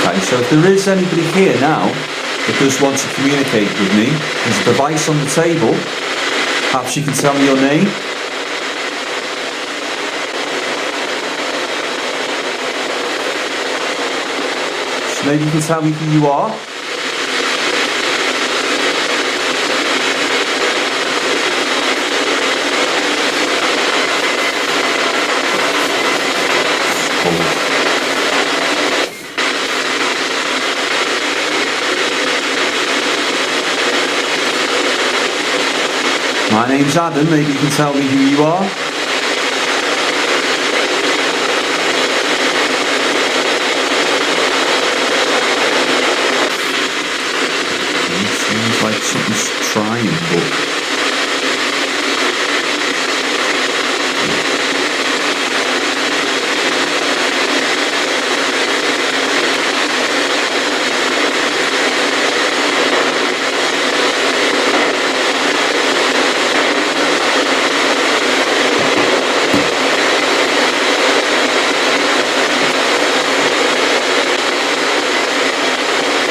Okay, so if there is anybody here now that does want to communicate with me, there's a device on the table. Perhaps you can tell me your name. So maybe you can tell me who you are. My name's Adam, maybe you can tell me who you are. It seems like something's trying, but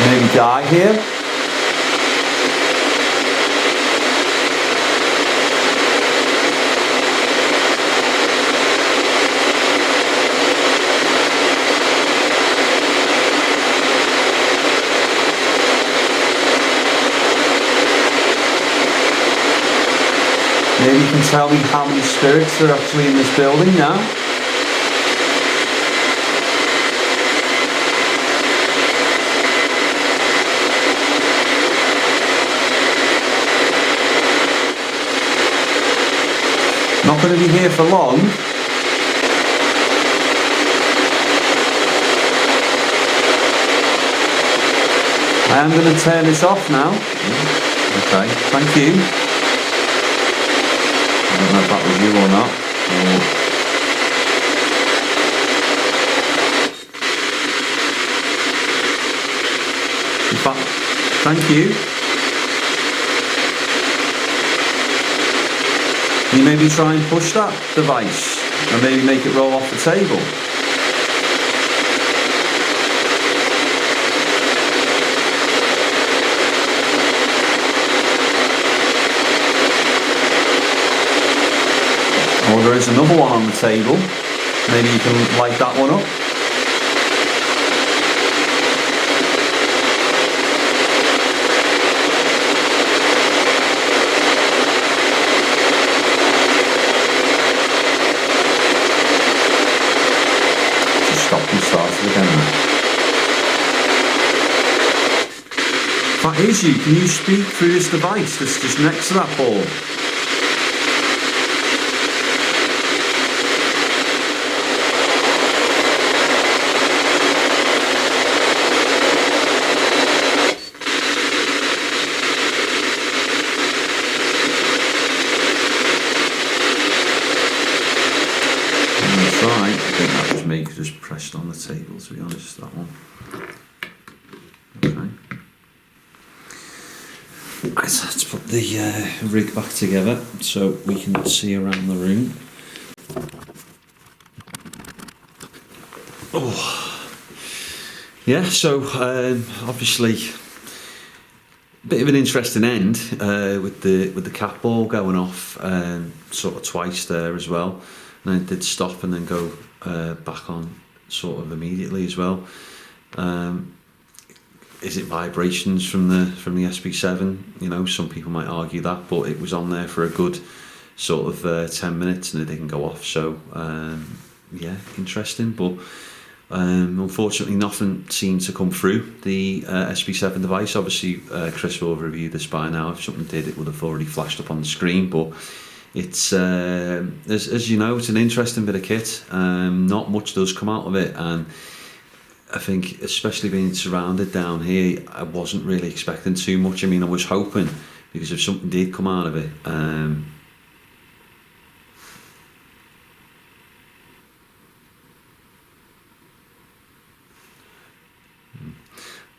maybe die here. Maybe you can tell me how many spirits are actually in this building now. Not going to be here for long. I am going to turn this off now. Okay, thank you. I don't know if that was you or not. In fact, thank you. You maybe try and push that device and maybe make it roll off the table. Or there is another one on the table. Maybe you can light that one up. That is you. Can you speak through this device that's just next to that ball? Just pressed on the table, to be honest, that one. Okay. Right, so let's put the rig back together so we can see around the room. Oh, yeah. So obviously, a bit of an interesting end with the cat ball going off sort of twice there as well, and it did stop and then go back on sort of immediately as well. Is it vibrations from the SB7? You know, some people might argue that, but it was on there for a good sort of 10 minutes and it didn't go off. So yeah, interesting. But unfortunately, nothing seemed to come through the SB7 device. Obviously, Chris will review this by now. If something did, it would have already flashed up on the screen. But it's as you know, it's an interesting bit of kit. Not much does come out of it, and I think, especially being surrounded down here, I wasn't really expecting too much. I mean, I was hoping, because if something did come out of it,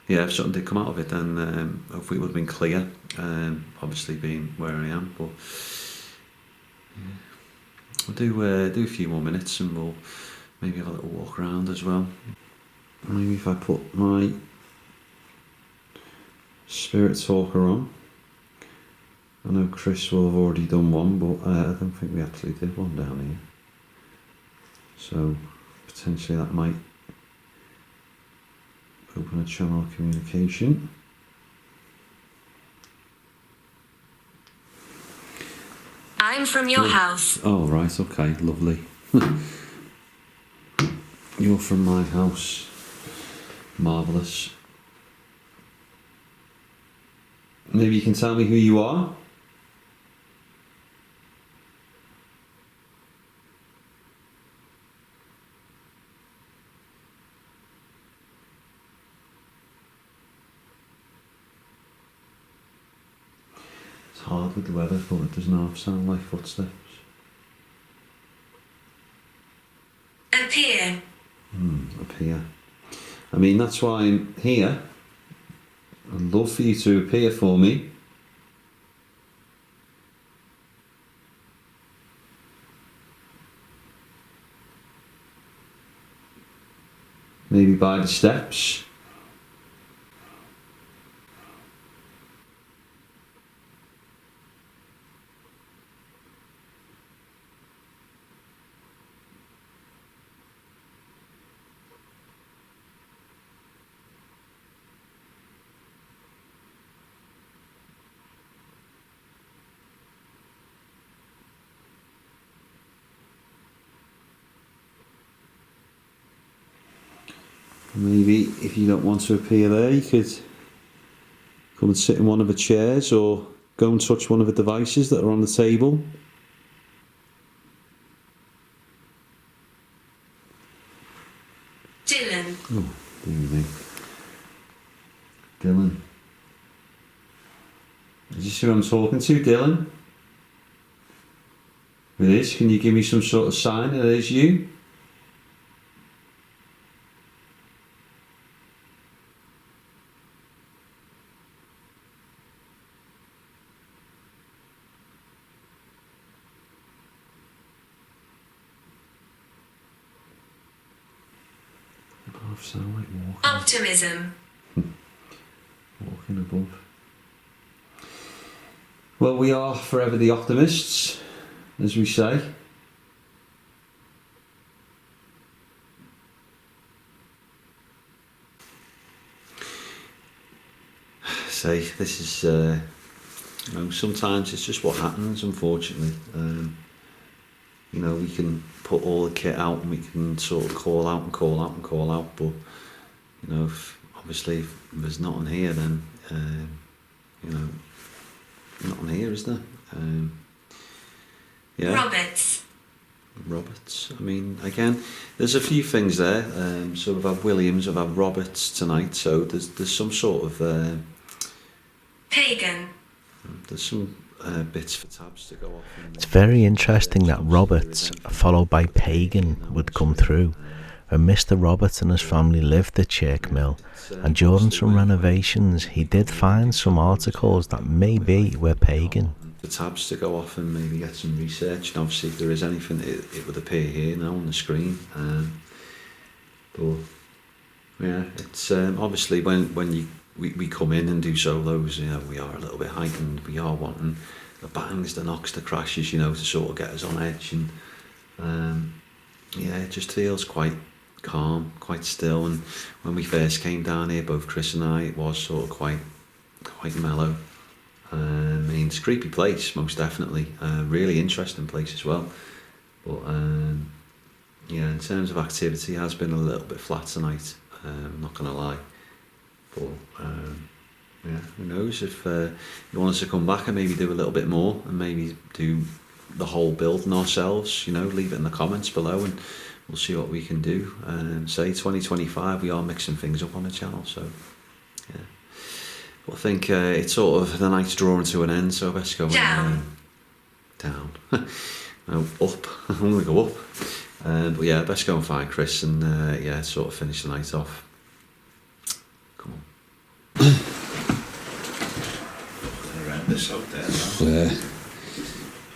yeah, if something did come out of it, then hopefully it would have been clear. Obviously, being where I am, but. We'll do a few more minutes and we'll maybe have a little walk around as well. Maybe if I put my Spirit Talker on. I know Chris will have already done one, but I don't think we actually did one down here. So potentially that might open a channel of communication. I'm from your house. Oh, right, okay, lovely. You're from my house. Marvellous. Maybe you can tell me who you are? Hard with the weather, but it doesn't half sound like footsteps. Appear. Appear. I mean, that's why I'm here. I'd love for you to appear for me. Maybe by the steps. Maybe if you don't want to appear there, you could come and sit in one of the chairs or go and touch one of the devices that are on the table. Dylan. Oh, dear me. Dylan. Is this who I'm talking to, Dylan? It is. Can you give me some sort of sign that it is you? Sound like walking. Optimism. Walking above. Well, we are forever the optimists, as we say. Say, this is, you know, sometimes it's just what happens, unfortunately. You know, we can put all the kit out and we can sort of call out and call out and call out, but, you know, obviously if there's nothing here, then You know, not on here, is there? Yeah. Roberts. I mean, again, there's a few things there. So we've had Williams, we've had Roberts tonight. So there's some sort of Pagan. there's some bits for tabs to go off. It's very interesting that Roberts, followed by Pagan, would come through. And Mr. Roberts and his family lived at Chirk Mill, and during some renovations he did find some articles that maybe were pagan. The tabs to go off and maybe get some research, and obviously if there is anything it would appear here now on the screen. But yeah, it's obviously when we come in and do solos, you know, we are a little bit heightened, we are wanting the bangs, the knocks, the crashes, you know, to sort of get us on edge, and yeah, it just feels quite calm, quite still. And when we first came down here, both Chris and I, it was sort of quite mellow. I mean, it's a creepy place, most definitely. Really interesting place as well. But yeah, in terms of activity, it has been a little bit flat tonight. I'm not going to lie. But yeah, who knows, if you want us to come back and maybe do a little bit more and maybe do the whole building ourselves, you know, leave it in the comments below and we'll see what we can do. Say 2025, we are mixing things up on the channel, so yeah. Well, I think it's sort of the night's drawing to an end, so let's go down. No, up. I'm going to go up. But yeah, let's go and find Chris and yeah, sort of finish the night off. Come on. Horrendous out there, man.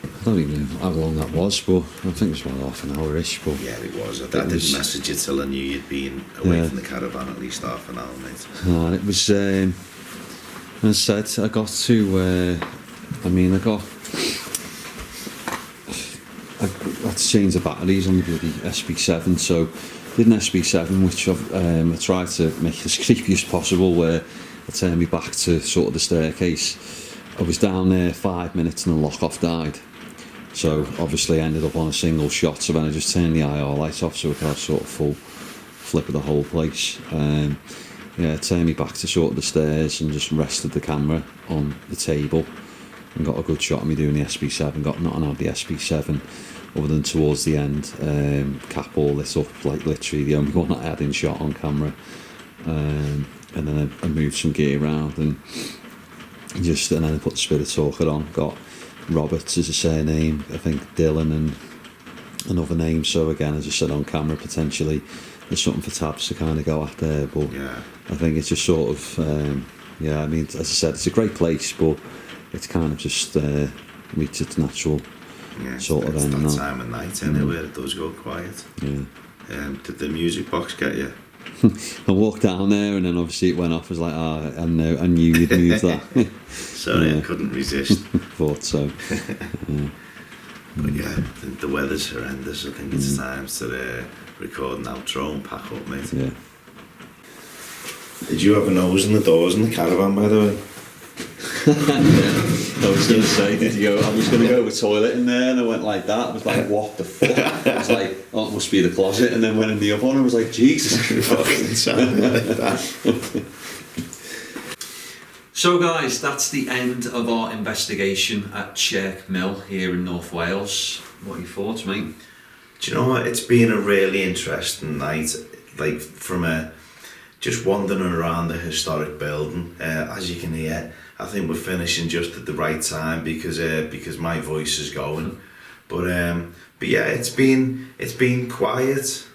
I don't even know how long that was, but I think it was about half an hour-ish. But yeah, it was. I didn't message you till I knew you'd been away from the caravan at least half an hour, mate. And it was, as I said, I got to, I had to change the batteries on the bloody SB7, so I did an SB7, which I tried to make as creepy as possible, where I turned me back to sort of the staircase. I was down there 5 minutes and the lock-off died. So obviously I ended up on a single shot, so then I just turned the IR light off so we could have sort of full flip of the whole place. Yeah, turned me back to sort of the stairs and just rested the camera on the table and got a good shot of me doing the SB7. Got nothing out of the SB7 other than towards the end, cap all lit up, like literally the only one I had in shot on camera. And then I moved some gear around and then I put the Spirit Talker on. Got Roberts as a surname, I think Dylan and another name. So again, as I said on camera, potentially there's something for tabs to kind of go at there. But yeah, I think it's just sort of yeah. I mean, as I said, it's a great place, but it's kind of just reached its natural sort of end now. That time of night, where it does go quiet. Yeah. Did the music box get you? I walked down there and then obviously it went off. I was like, I knew you'd move that. Sorry, I couldn't resist. Thought so. Yeah. But yeah, the weather's horrendous. I think it's time to record an outro and pack up, mate. Yeah. Did you have a nose in the doors in the caravan, by the way? I was going to say, did you go? I was going to go to the toilet in there, and I went like that. I was like, what the fuck? I was like, oh, it must be the closet. And then went in the other one, and I was like, Jesus Christ. Like that. So, guys, that's the end of our investigation at Chirk Mill here in North Wales. What are your thoughts, mate? Do you know what? It's been a really interesting night. Like from just wandering around the historic building. As you can hear, I think we're finishing just at the right time because my voice is going. But yeah, it's been quiet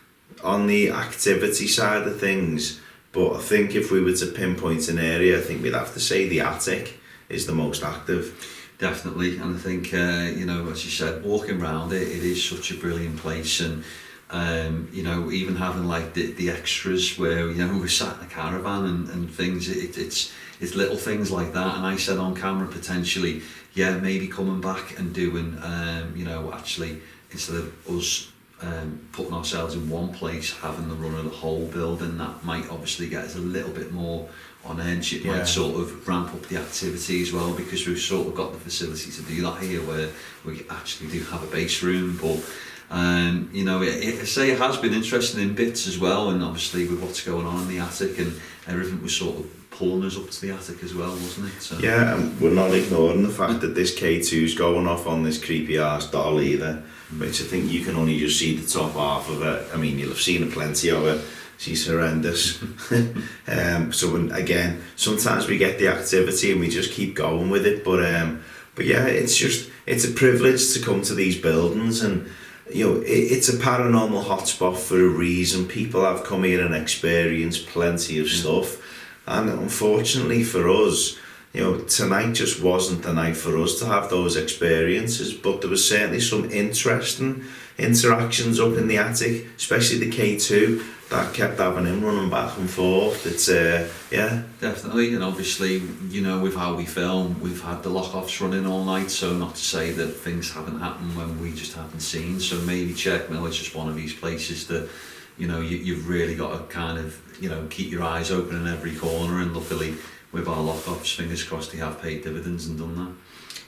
on the activity side of things. But I think if we were to pinpoint an area, I think we'd have to say the attic is the most active. Definitely, and I think you know, as you said, walking around it is such a brilliant place, and you know, even having like the extras where, you know, we're sat in a caravan and things, it's little things like that. And I said on camera, potentially, yeah, maybe coming back and doing, you know, actually instead of us putting ourselves in one place, having the run of the whole building, that might obviously get us a little bit more on edge. It might sort of ramp up the activity as well, because we've sort of got the facility to do that here, where we actually do have a base room. But You know, I say it has been interesting in bits as well, and obviously with what's going on in the attic and everything was sort of pulling us up to the attic as well, wasn't it? So. Yeah, and we're not ignoring the fact that this K2's going off on this creepy ass doll either, which I think you can only just see the top half of it. I mean, you'll have seen plenty of it. She's horrendous. Again, sometimes we get the activity and we just keep going with it, but yeah, it's a privilege to come to these buildings, and you know, it's a paranormal hotspot for a reason. People have come here and experienced plenty of stuff, and unfortunately for us, you know, tonight just wasn't the night for us to have those experiences, but there was certainly some interesting interactions up in the attic, especially the K2 that kept having him running back and forth. It's yeah, definitely. And obviously, you know, with how we film, we've had the lock-offs running all night, so not to say that things haven't happened when we just haven't seen. So maybe Chirk Mill is just one of these places that, you know, you've really got to kind of, you know, keep your eyes open in every corner, and luckily with our lock-offs, fingers crossed, they have paid dividends and done that.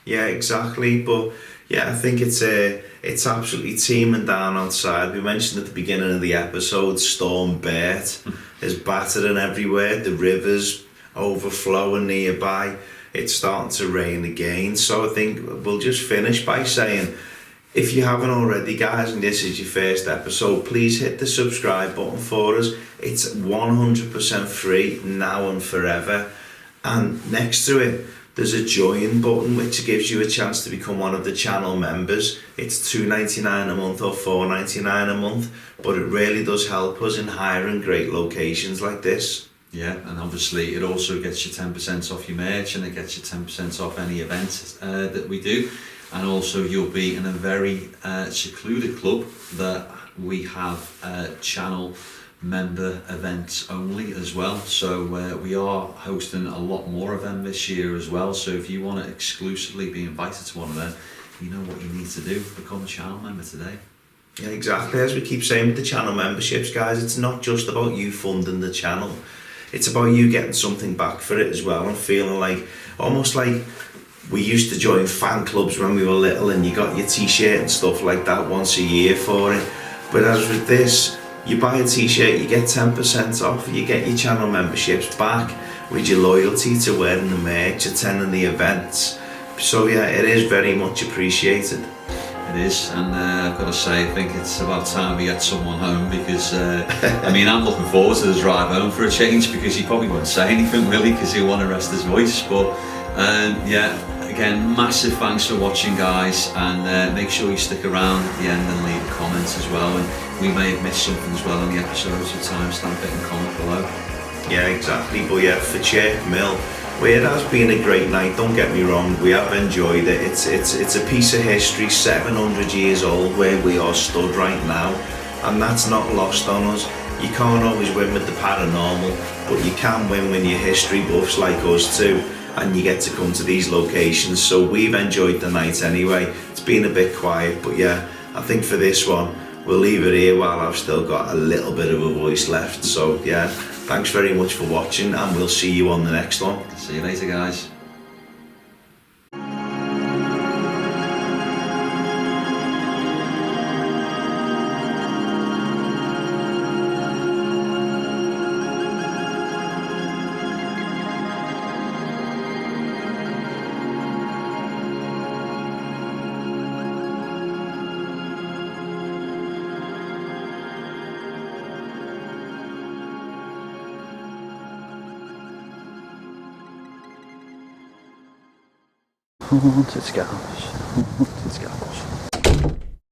Yeah, exactly. But yeah, I think it's absolutely teeming down outside. We mentioned at the beginning of the episode, Storm Bert is battering everywhere. The river's overflowing nearby. It's starting to rain again. So I think we'll just finish by saying, if you haven't already, guys, and this is your first episode, please hit the subscribe button for us. It's 100% free now and forever. And next to it, there's a join button which gives you a chance to become one of the channel members. It's $2.99 a month or $4.99 a month, but it really does help us in hiring great locations like this. Yeah, and obviously it also gets you 10% off your merch, and it gets you 10% off any event that we do. And also you'll be in a very secluded club that we have channel member events only as well. So we are hosting a lot more of them this year as well. So if you want to exclusively be invited to one of them, you know what you need to do. Become a channel member today. Yeah, exactly. As we keep saying with the channel memberships, guys, it's not just about you funding the channel. It's about you getting something back for it as well, and feeling like, almost like we used to join fan clubs when we were little, and you got your t-shirt and stuff like that once a year for it. But as with this, you buy a t-shirt, you get 10% off, you get your channel memberships back with your loyalty to wearing the merch, attending the events. So yeah, it is very much appreciated. It is, and I've got to say, I think it's about time we get someone home, because I mean, I'm looking forward to the drive home for a change, because he probably won't say anything really, because he'll want to rest his voice. But yeah, again, massive thanks for watching, guys, and make sure you stick around at the end and leave a comment as well. And we may have missed something as well in the episode, so timestamp it and comment below. Yeah, exactly. But yeah, for Chirk Mill, where it has been a great night, don't get me wrong, we have enjoyed it. It's a piece of history, 700 years old, where we are stood right now, and that's not lost on us. You can't always win with the paranormal, but you can win when you're history buffs like us too, and you get to come to these locations. So we've enjoyed the night anyway. It's been a bit quiet, but yeah, I think for this one, we'll leave it here while I've still got a little bit of a voice left. So yeah, thanks very much for watching, and we'll see you on the next one. See you later, guys. Haunted Scouse, haunted Scouse.